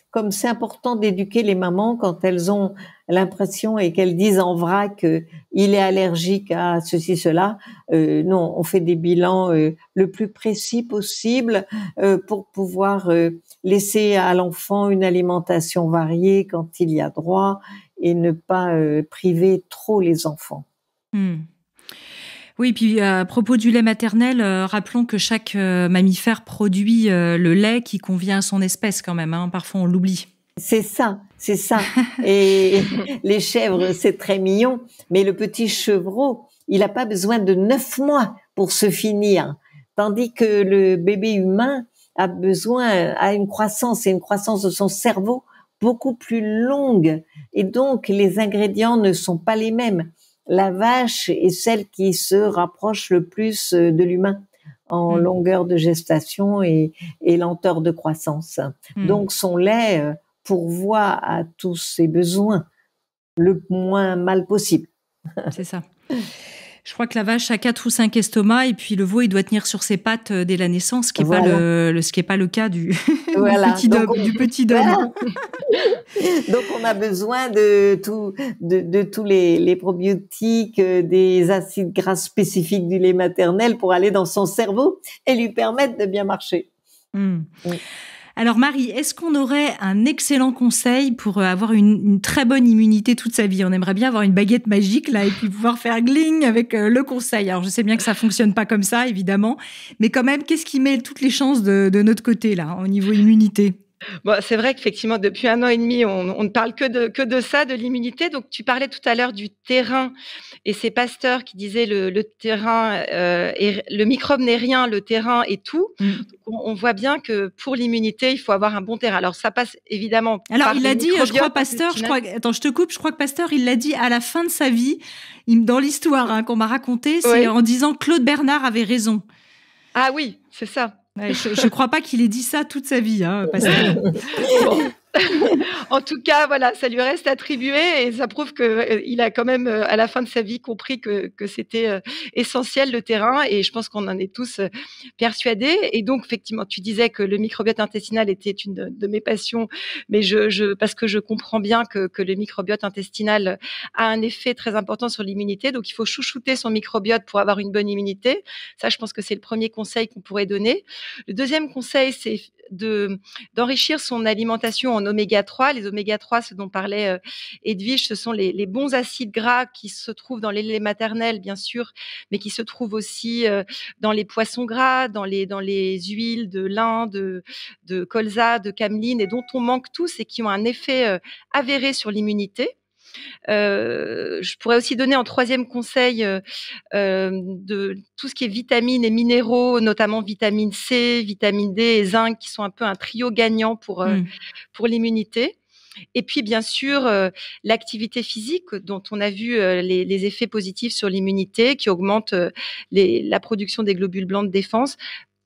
comme c'est important d'éduquer les mamans quand elles ont l'impression et qu'elles disent en vrac il est allergique à ceci, cela. Non, on fait des bilans le plus précis possible pour pouvoir laisser à l'enfant une alimentation variée quand il y a droit et ne pas priver trop les enfants. Oui, puis à propos du lait maternel, rappelons que chaque mammifère produit le lait qui convient à son espèce quand même. Parfois, on l'oublie. C'est ça. Et les chèvres, c'est très mignon, mais le petit chevreau, il n'a pas besoin de 9 mois pour se finir, tandis que le bébé humain a une croissance de son cerveau beaucoup plus longue, et donc les ingrédients ne sont pas les mêmes. La vache est celle qui se rapproche le plus de l'humain en longueur de gestation et lenteur de croissance. Donc son lait pourvoit à tous ses besoins le moins mal possible. C'est ça. Je crois que la vache a 4 ou 5 estomacs et puis le veau, il doit tenir sur ses pattes dès la naissance, ce qui n'est pas le cas du petit dôme. Voilà. Donc on a besoin de tous les probiotiques, des acides gras spécifiques du lait maternel pour aller dans son cerveau et lui permettre de bien marcher. Alors Marie, est-ce qu'on aurait un excellent conseil pour avoir une très bonne immunité toute sa vie? On aimerait bien avoir une baguette magique là et puis pouvoir faire gling avec le conseil. Alors je sais bien que ça fonctionne pas comme ça évidemment, mais quand même, qu'est-ce qui met toutes les chances de notre côté là au niveau immunité? Bon, c'est vrai qu'effectivement, depuis 1 an et demi, on ne parle que de ça, de l'immunité. Donc, tu parlais tout à l'heure du terrain, et c'est Pasteur qui disait le terrain, le microbe n'est rien, le terrain est tout. Mm. Donc, on voit bien que pour l'immunité, il faut avoir un bon terrain. Alors, ça passe évidemment. Alors, par il le a dit, je crois, Pasteur, intestinal. attends, je te coupe, je crois que Pasteur, il l'a dit à la fin de sa vie, dans l'histoire qu'on m'a racontée, c'est Oui. en disant que Claude Bernard avait raison. Ah oui, c'est ça. Ouais, je crois pas qu'il ait dit ça toute sa vie, Pasteur. Bon. En tout cas, voilà, ça lui reste attribué et ça prouve que il a quand même, à la fin de sa vie, compris que c'était essentiel le terrain, et je pense qu'on en est tous persuadés. Et donc, effectivement, tu disais que le microbiote intestinal était une de mes passions, mais parce que je comprends bien que le microbiote intestinal a un effet très important sur l'immunité. Donc, il faut chouchouter son microbiote pour avoir une bonne immunité. Ça, je pense que c'est le premier conseil qu'on pourrait donner. Le deuxième conseil, c'est d'enrichir son alimentation en oméga 3. Les oméga 3, ce dont parlait Edwige, ce sont les bons acides gras qui se trouvent dans les laits maternels, bien sûr, mais qui se trouvent aussi dans les poissons gras, dans les huiles de lin, de colza, de cameline, et dont on manque tous et qui ont un effet avéré sur l'immunité. Je pourrais aussi donner en troisième conseil de tout ce qui est vitamines et minéraux, notamment vitamine C, vitamine D et zinc, qui sont un peu un trio gagnant pour l'immunité. Et puis, bien sûr, l'activité physique, dont on a vu les effets positifs sur l'immunité, qui augmente la production des globules blancs de défense.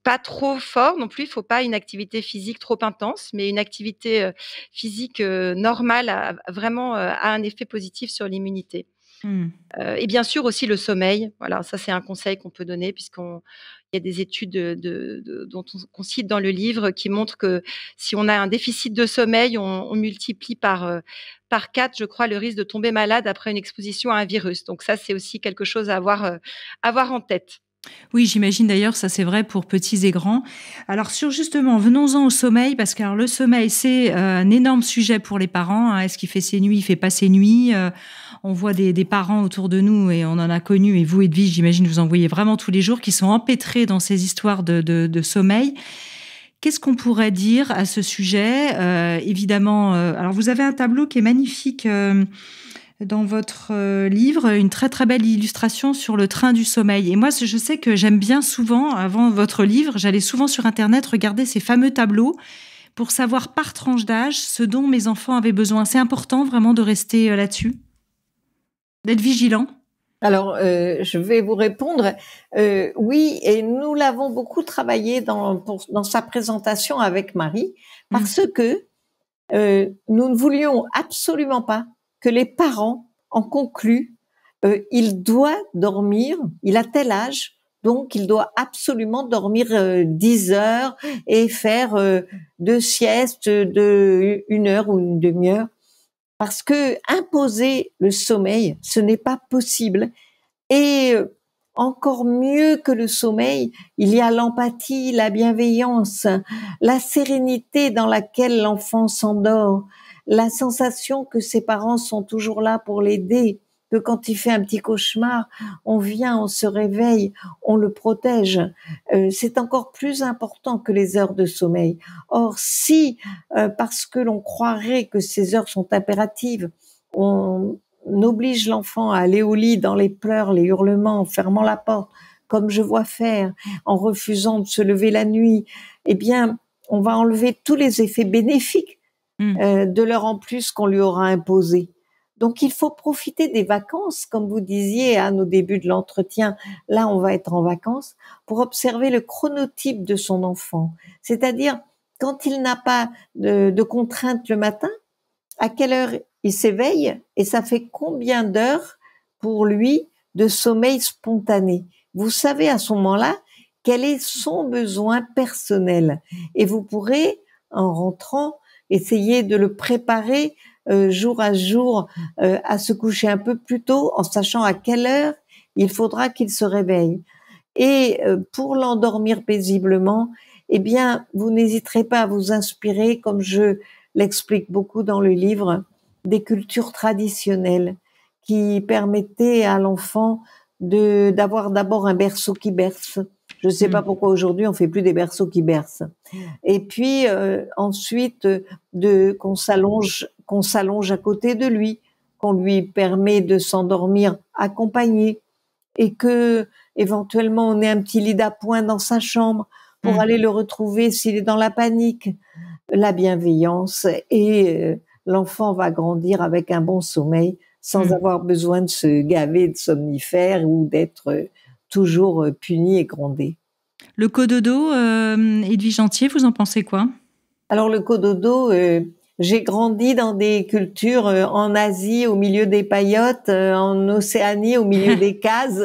Pas trop fort non plus, il faut pas une activité physique trop intense, mais une activité physique normale a un effet positif sur l'immunité. Et bien sûr aussi le sommeil. Voilà, ça c'est un conseil qu'on peut donner, puisqu'il y a des études qu'on cite dans le livre qui montrent que si on a un déficit de sommeil, on multiplie par 4, je crois, le risque de tomber malade après une exposition à un virus. Donc ça, c'est aussi quelque chose à avoir en tête. Oui, j'imagine d'ailleurs, ça c'est vrai pour petits et grands. Alors justement, venons-en au sommeil, parce que le sommeil, c'est un énorme sujet pour les parents. Est-ce qu'il fait ses nuits, il fait pas ses nuits? On voit des parents autour de nous, et on en a connu, et vous, Edwige, j'imagine, vous en voyez vraiment tous les jours, qui sont empêtrés dans ces histoires de sommeil. Qu'est-ce qu'on pourrait dire à ce sujet? Évidemment, alors vous avez un tableau qui est magnifique dans votre livre, une très très belle illustration sur le train du sommeil. Et moi, je sais que j'aime bien souvent, avant votre livre, j'allais souvent sur Internet regarder ces fameux tableaux pour savoir par tranche d'âge ce dont mes enfants avaient besoin. C'est important vraiment de rester là-dessus, d'être vigilant. Alors, je vais vous répondre. Oui, et nous l'avons beaucoup travaillé dans sa présentation avec Marie, parce que nous ne voulions absolument pas que les parents en concluent, il doit dormir, il a tel âge, donc il doit absolument dormir 10 heures et faire 2 siestes de 1 heure ou une demi-heure. Parce que imposer le sommeil, ce n'est pas possible. Et encore mieux que le sommeil, il y a l'empathie, la bienveillance, la sérénité dans laquelle l'enfant s'endort, la sensation que ses parents sont toujours là pour l'aider, que quand il fait un petit cauchemar, on vient, on se réveille, on le protège. C'est encore plus important que les heures de sommeil. Or, si, parce que l'on croirait que ces heures sont impératives, on oblige l'enfant à aller au lit dans les pleurs, les hurlements, en fermant la porte, comme je vois faire, en refusant de se lever la nuit, eh bien, on va enlever tous les effets bénéfiques de l'heure en plus qu'on lui aura imposé. Donc, il faut profiter des vacances, comme vous disiez au début de l'entretien. Là, on va être en vacances pour observer le chronotype de son enfant. C'est-à-dire, quand il n'a pas de contraintes le matin, à quelle heure il s'éveille et ça fait combien d'heures pour lui de sommeil spontané. Vous savez à ce moment-là quel est son besoin personnel et vous pourrez, en rentrant, essayer de le préparer jour à jour à se coucher un peu plus tôt en sachant à quelle heure il faudra qu'il se réveille. Et pour l'endormir paisiblement, eh bien, vous n'hésiterez pas à vous inspirer, comme je l'explique beaucoup dans le livre, des cultures traditionnelles qui permettaient à l'enfant d'avoir d'abord un berceau qui berce. Je ne sais pas pourquoi aujourd'hui on fait plus des berceaux qui bercent. Et puis ensuite qu'on s'allonge à côté de lui, qu'on lui permet de s'endormir accompagné, et que éventuellement on ait un petit lit d'appoint dans sa chambre pour aller le retrouver s'il est dans la panique. La bienveillance, et l'enfant va grandir avec un bon sommeil sans avoir besoin de se gaver de somnifères ou d'être toujours puni et grondé. Le cododo, Edwige Antier, vous en pensez quoi? Alors le cododo, j'ai grandi dans des cultures en Asie au milieu des paillotes, en Océanie au milieu des cases,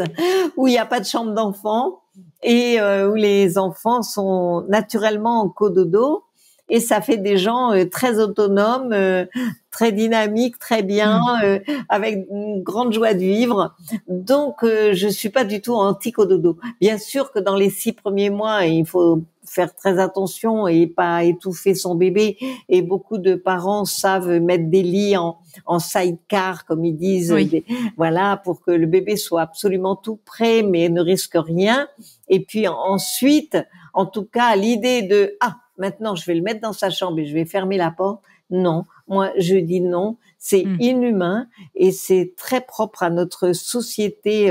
où il n'y a pas de chambre d'enfants et où les enfants sont naturellement en cododo. Et ça fait des gens très autonomes, très dynamiques, très bien, avec une grande joie de vivre. Donc, je suis pas du tout anti-cododo. Bien sûr que dans les 6 premiers mois, il faut faire très attention et pas étouffer son bébé. Et beaucoup de parents savent mettre des lits en sidecar, comme ils disent, voilà, pour que le bébé soit absolument tout prêt, mais ne risque rien. Et puis ensuite, en tout cas, l'idée de maintenant, je vais le mettre dans sa chambre et je vais fermer la porte. Non, moi, je dis non. C'est inhumain et c'est très propre à notre société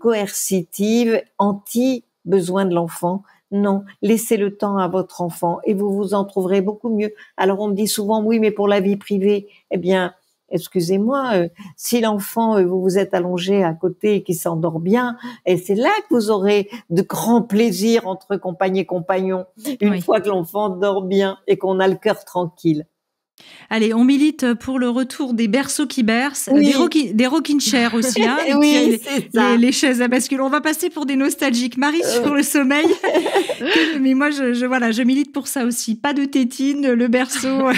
coercitive, anti-besoin de l'enfant. Non, laissez le temps à votre enfant et vous vous en trouverez beaucoup mieux. Alors, on me dit souvent, oui, mais pour la vie privée, eh bien, excusez-moi, si l'enfant, vous vous êtes allongé à côté et qu'il s'endort bien, et c'est là que vous aurez de grands plaisirs entre compagne et compagnon, une fois que l'enfant dort bien et qu'on a le cœur tranquille. Allez, on milite pour le retour des berceaux qui bercent, des rocking chairs aussi, hein, les chaises à bascule. On va passer pour des nostalgiques. Marie, sur le sommeil. Mais moi, je milite pour ça aussi. Pas de tétine, le berceau.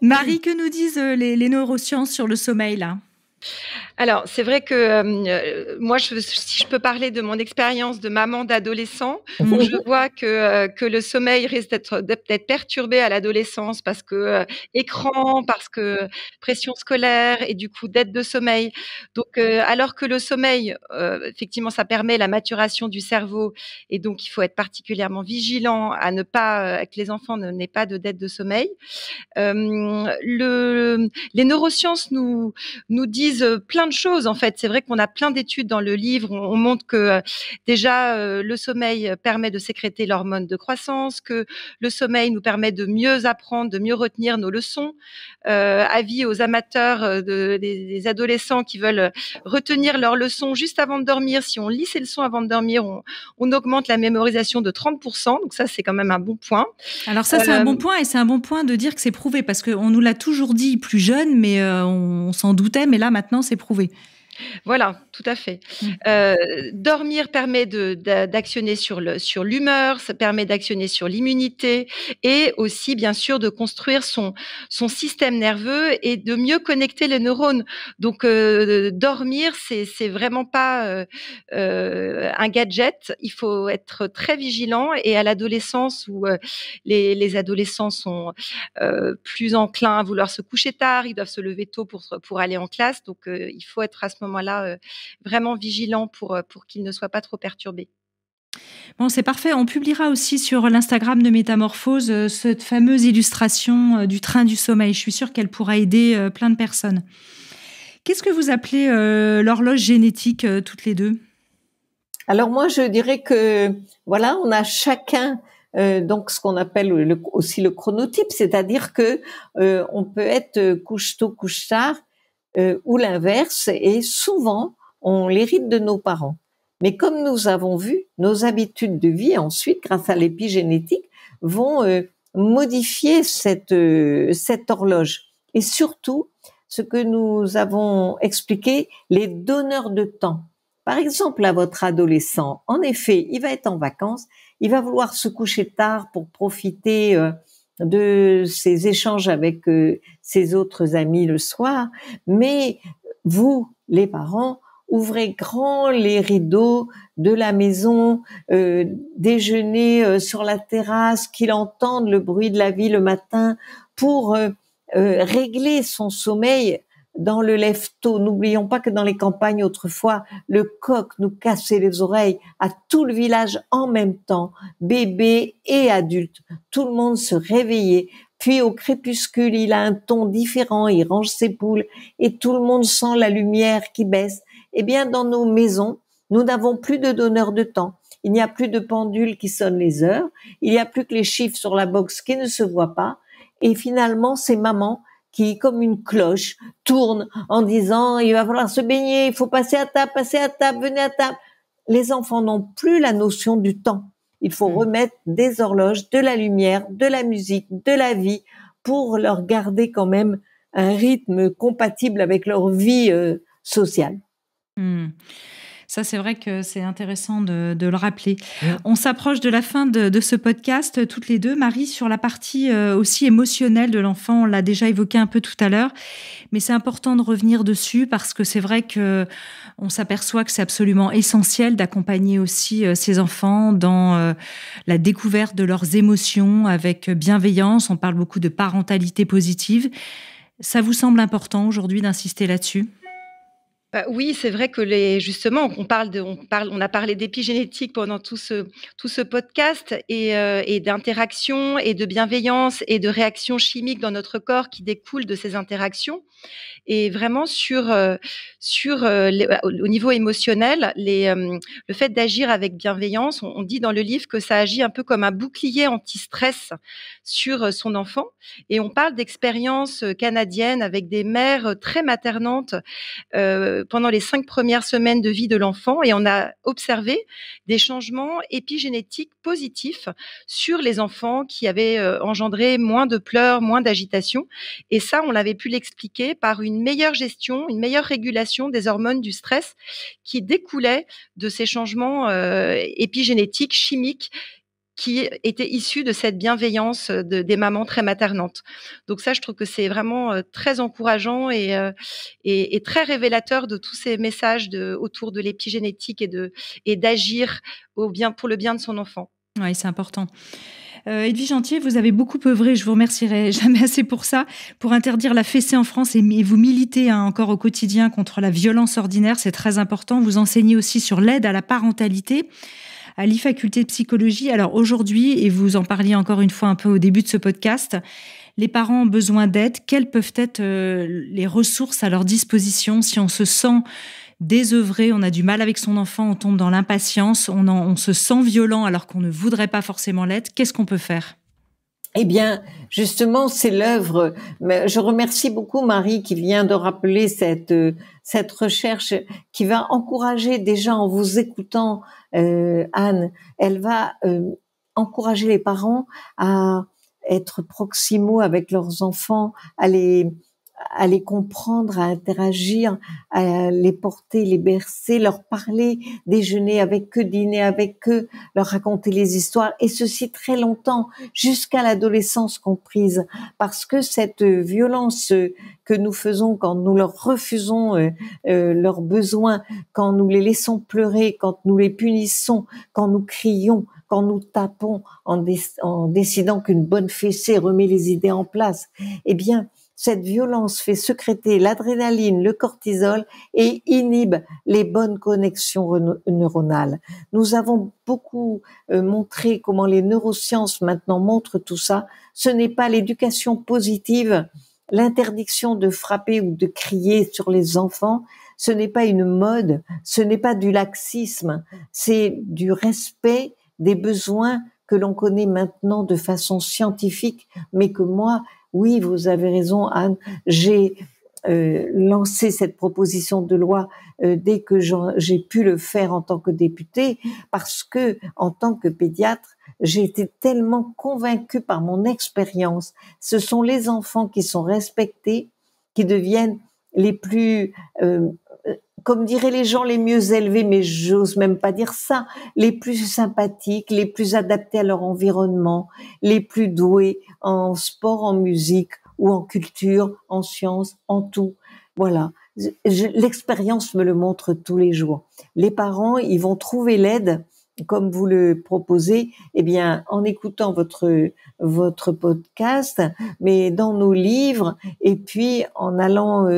Marie, que nous disent les neurosciences sur le sommeil, là? Alors, c'est vrai que moi, si je peux parler de mon expérience de maman d'adolescent, je vois que le sommeil risque d'être perturbé à l'adolescence parce que écran, parce que pression scolaire et du coup dette de sommeil. Donc, alors que le sommeil, effectivement, ça permet la maturation du cerveau et donc il faut être particulièrement vigilant à ne pas que les enfants n'aient pas de dette de sommeil. Les neurosciences nous disent plein de choses en fait. C'est vrai qu'on a plein d'études dans le livre. On montre que déjà le sommeil permet de sécréter l'hormone de croissance, que le sommeil nous permet de mieux apprendre, de mieux retenir nos leçons. Avis aux amateurs des adolescents qui veulent retenir leurs leçons juste avant de dormir. Si on lit ces leçons avant de dormir, on augmente la mémorisation de 30%. Donc ça, c'est quand même un bon point. Alors ça, c'est un bon point et c'est un bon point de dire que c'est prouvé parce qu'on nous l'a toujours dit plus jeune, mais on s'en doutait, mais là, maintenant, c'est prouvé. Voilà, tout à fait. Dormir permet d'actionner sur l'humeur, ça permet d'actionner sur l'immunité et aussi, bien sûr, de construire son système nerveux et de mieux connecter les neurones. Donc, dormir, c'est vraiment pas un gadget. Il faut être très vigilant et à l'adolescence où les adolescents sont plus enclins à vouloir se coucher tard, ils doivent se lever tôt pour aller en classe. Donc, il faut être à ce moment-là vraiment vigilant pour qu'il ne soit pas trop perturbé. Bon, c'est parfait. On publiera aussi sur l'Instagram de Métamorphose cette fameuse illustration du train du sommeil. Je suis sûre qu'elle pourra aider plein de personnes. Qu'est-ce que vous appelez l'horloge génétique toutes les deux? Alors moi, je dirais que voilà, on a chacun donc ce qu'on appelle aussi le chronotype, c'est-à-dire que on peut être couche tôt, couche tard, ou l'inverse, et souvent on l'hérite de nos parents. Mais comme nous avons vu, nos habitudes de vie ensuite, grâce à l'épigénétique, vont modifier cette horloge. Et surtout, ce que nous avons expliqué, les donneurs de temps. Par exemple, à votre adolescent, en effet, il va être en vacances, il va vouloir se coucher tard pour profiter de ses échanges avec ses autres amis le soir, mais vous, les parents, ouvrez grand les rideaux de la maison, déjeunez sur la terrasse, qu'il entende le bruit de la vie le matin pour régler son sommeil dans le lève-tôt. N'oublions pas que dans les campagnes autrefois, le coq nous cassait les oreilles à tout le village en même temps, bébés et adultes. Tout le monde se réveillait. Puis au crépuscule, il a un ton différent, il range ses poules et tout le monde sent la lumière qui baisse. Eh bien, dans nos maisons, nous n'avons plus de donneurs de temps. Il n'y a plus de pendule qui sonne les heures. Il n'y a plus que les chiffres sur la box qui ne se voient pas. Et finalement, c'est maman qui, comme une cloche, tourne en disant « il va falloir se baigner, il faut passer à table, venez à table ». Les enfants n'ont plus la notion du temps. Il faut remettre des horloges, de la lumière, de la musique, de la vie pour leur garder quand même un rythme compatible avec leur vie sociale. Ça, c'est vrai que c'est intéressant de le rappeler. On s'approche de la fin de ce podcast, toutes les deux. Marie, sur la partie aussi émotionnelle de l'enfant, on l'a déjà évoqué un peu tout à l'heure, mais c'est important de revenir dessus parce que c'est vrai que on s'aperçoit que c'est absolument essentiel d'accompagner aussi ces enfants dans la découverte de leurs émotions avec bienveillance. On parle beaucoup de parentalité positive. Ça vous semble important aujourd'hui d'insister là-dessus ? Oui, c'est vrai que justement, on a parlé d'épigénétique pendant tout ce podcast et d'interaction et de bienveillance et de réactions chimiques dans notre corps qui découlent de ces interactions. Et vraiment au niveau émotionnel, le fait d'agir avec bienveillance, on dit dans le livre que ça agit un peu comme un bouclier anti-stress sur son enfant. Et on parle d'expériences canadiennes avec des mères très maternantes pendant les 5 premières semaines de vie de l'enfant, et on a observé des changements épigénétiques positifs sur les enfants qui avaient engendré moins de pleurs, moins d'agitation. Et ça, on avait pu l'expliquer par une meilleure gestion, une meilleure régulation des hormones du stress qui découlaient de ces changements épigénétiques, chimiques, qui étaient issus de cette bienveillance des mamans très maternantes. Donc ça, je trouve que c'est vraiment très encourageant et très révélateur de tous ces messages autour de l'épigénétique et d'agir pour le bien de son enfant. Oui, c'est important. Edwige Antier, vous avez beaucoup œuvré, je vous remercierai jamais assez pour ça, pour interdire la fessée en France, et vous militez encore au quotidien contre la violence ordinaire, c'est très important. Vous enseignez aussi sur l'aide à la parentalité à l'e-faculté de psychologie. Alors aujourd'hui, et vous en parliez encore une fois un peu au début de ce podcast, les parents ont besoin d'aide. Quelles peuvent être les ressources à leur disposition si on se sent désœuvré, on a du mal avec son enfant, on tombe dans l'impatience, on se sent violent alors qu'on ne voudrait pas forcément l'être? Qu'est-ce qu'on peut faire? Eh bien, justement, c'est l'œuvre. Je remercie beaucoup Marie qui vient de rappeler cette recherche qui va encourager déjà en vous écoutant, Anne, elle va encourager les parents à être proximaux avec leurs enfants, à les comprendre, à interagir, à les porter, les bercer, leur parler, déjeuner avec eux, dîner avec eux, leur raconter les histoires, et ceci très longtemps, jusqu'à l'adolescence comprise, parce que cette violence que nous faisons quand nous leur refusons leurs besoins, quand nous les laissons pleurer, quand nous les punissons, quand nous crions, quand nous tapons en décidant qu'une bonne fessée remet les idées en place, eh bien, cette violence fait sécréter l'adrénaline, le cortisol et inhibe les bonnes connexions neuronales. Nous avons beaucoup montré comment les neurosciences maintenant montrent tout ça. Ce n'est pas l'éducation positive, l'interdiction de frapper ou de crier sur les enfants. Ce n'est pas une mode, ce n'est pas du laxisme, c'est du respect des besoins que l'on connaît maintenant de façon scientifique, mais que moi, oui, vous avez raison, Anne. J'ai lancé cette proposition de loi dès que j'ai pu le faire en tant que députée, parce que en tant que pédiatre, j'ai été tellement convaincue par mon expérience. Ce sont les enfants qui sont respectés qui deviennent les plus comme diraient les gens, les mieux élevés, mais j'ose même pas dire ça, les plus sympathiques, les plus adaptés à leur environnement, les plus doués en sport, en musique ou en culture, en sciences, en tout. Voilà. l'expérience me le montre tous les jours. Les parents, ils vont trouver l'aide, comme vous le proposez, eh bien, en écoutant votre podcast, mais dans nos livres, et puis en allant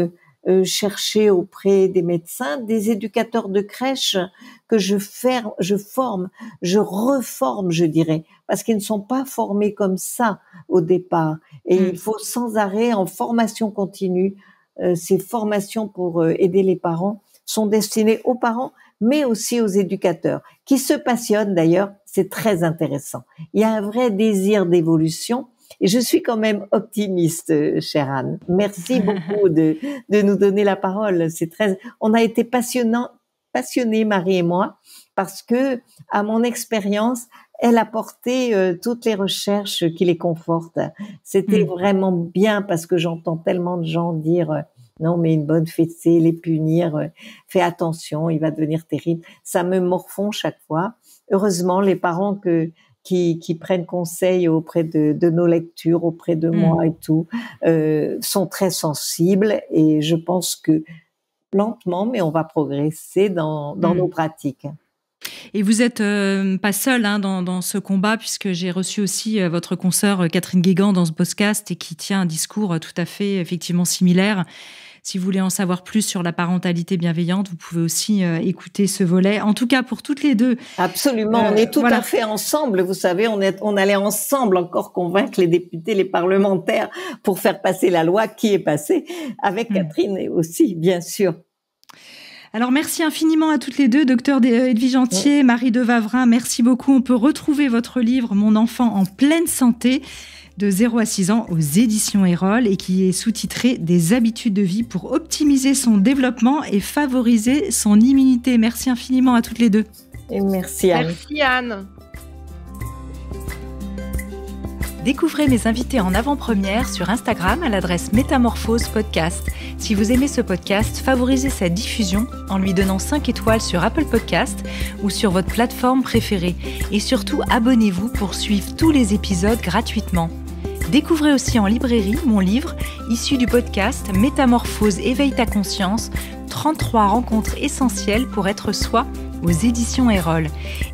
chercher auprès des médecins, des éducateurs de crèche que je forme, je reforme, je dirais, parce qu'ils ne sont pas formés comme ça au départ. Et il faut sans arrêt, en formation continue, ces formations pour aider les parents sont destinées aux parents, mais aussi aux éducateurs, qui se passionnent d'ailleurs, c'est très intéressant. Il y a un vrai désir d'évolution, et je suis quand même optimiste, chère Anne. Merci beaucoup de nous donner la parole. On a été passionnés, Marie et moi, parce que, à mon expérience, elle a porté toutes les recherches qui les confortent. C'était vraiment bien, parce que j'entends tellement de gens dire non, mais une bonne fessée, les punir, fais attention, il va devenir terrible. Ça me morfond chaque fois. Heureusement, les parents qui prennent conseil auprès de nos lectures, auprès de moi et tout, sont très sensibles, et je pense que lentement, mais on va progresser dans nos pratiques. Et vous êtes pas seule dans ce combat, puisque j'ai reçu aussi votre consoeur Catherine Guégan dans ce podcast, et qui tient un discours tout à fait effectivement similaire. Si vous voulez en savoir plus sur la parentalité bienveillante, vous pouvez aussi écouter ce volet. En tout cas, pour toutes les deux. Absolument, on est tout à fait ensemble. Vous savez, on allait ensemble encore convaincre les députés, les parlementaires pour faire passer la loi qui est passée, avec Catherine aussi, bien sûr. Alors, merci infiniment à toutes les deux, docteur Edwige Antier, Marie de Wavrin, merci beaucoup. On peut retrouver votre livre « Mon enfant en pleine santé » de 0 à 6 ans aux éditions Erol, et qui est sous-titré « Des habitudes de vie pour optimiser son développement et favoriser son immunité ». Merci infiniment à toutes les deux. Et merci Anne. Merci Anne. Découvrez mes invités en avant-première sur Instagram à l'adresse Métamorphose Podcast. Si vous aimez ce podcast, favorisez sa diffusion en lui donnant 5 étoiles sur Apple Podcast ou sur votre plateforme préférée. Et surtout, abonnez-vous pour suivre tous les épisodes gratuitement. Découvrez aussi en librairie mon livre, issu du podcast Métamorphose éveille ta conscience, 33 rencontres essentielles pour être soi, aux éditions Erol.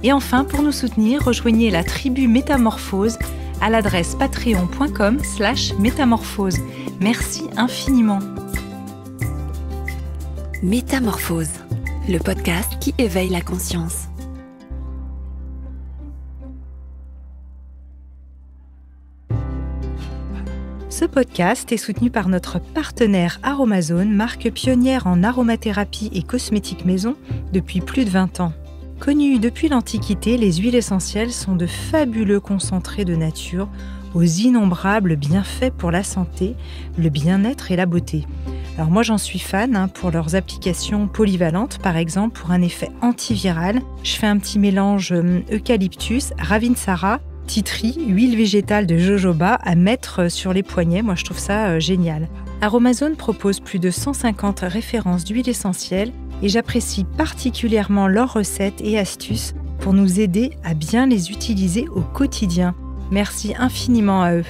Et enfin, pour nous soutenir, rejoignez la tribu Métamorphose à l'adresse patreon.com/métamorphose. Merci infiniment. Métamorphose, le podcast qui éveille la conscience. Ce podcast est soutenu par notre partenaire Aromazone, marque pionnière en aromathérapie et cosmétiques maison depuis plus de 20 ans. Connues depuis l'Antiquité, les huiles essentielles sont de fabuleux concentrés de nature aux innombrables bienfaits pour la santé, le bien-être et la beauté. Alors moi j'en suis fan pour leurs applications polyvalentes, par exemple pour un effet antiviral. Je fais un petit mélange eucalyptus, ravinsara, tea tree, huile végétale de jojoba à mettre sur les poignets. Moi je trouve ça génial. Aromazone propose plus de 150 références d'huiles essentielles et j'apprécie particulièrement leurs recettes et astuces pour nous aider à bien les utiliser au quotidien. Merci infiniment à eux.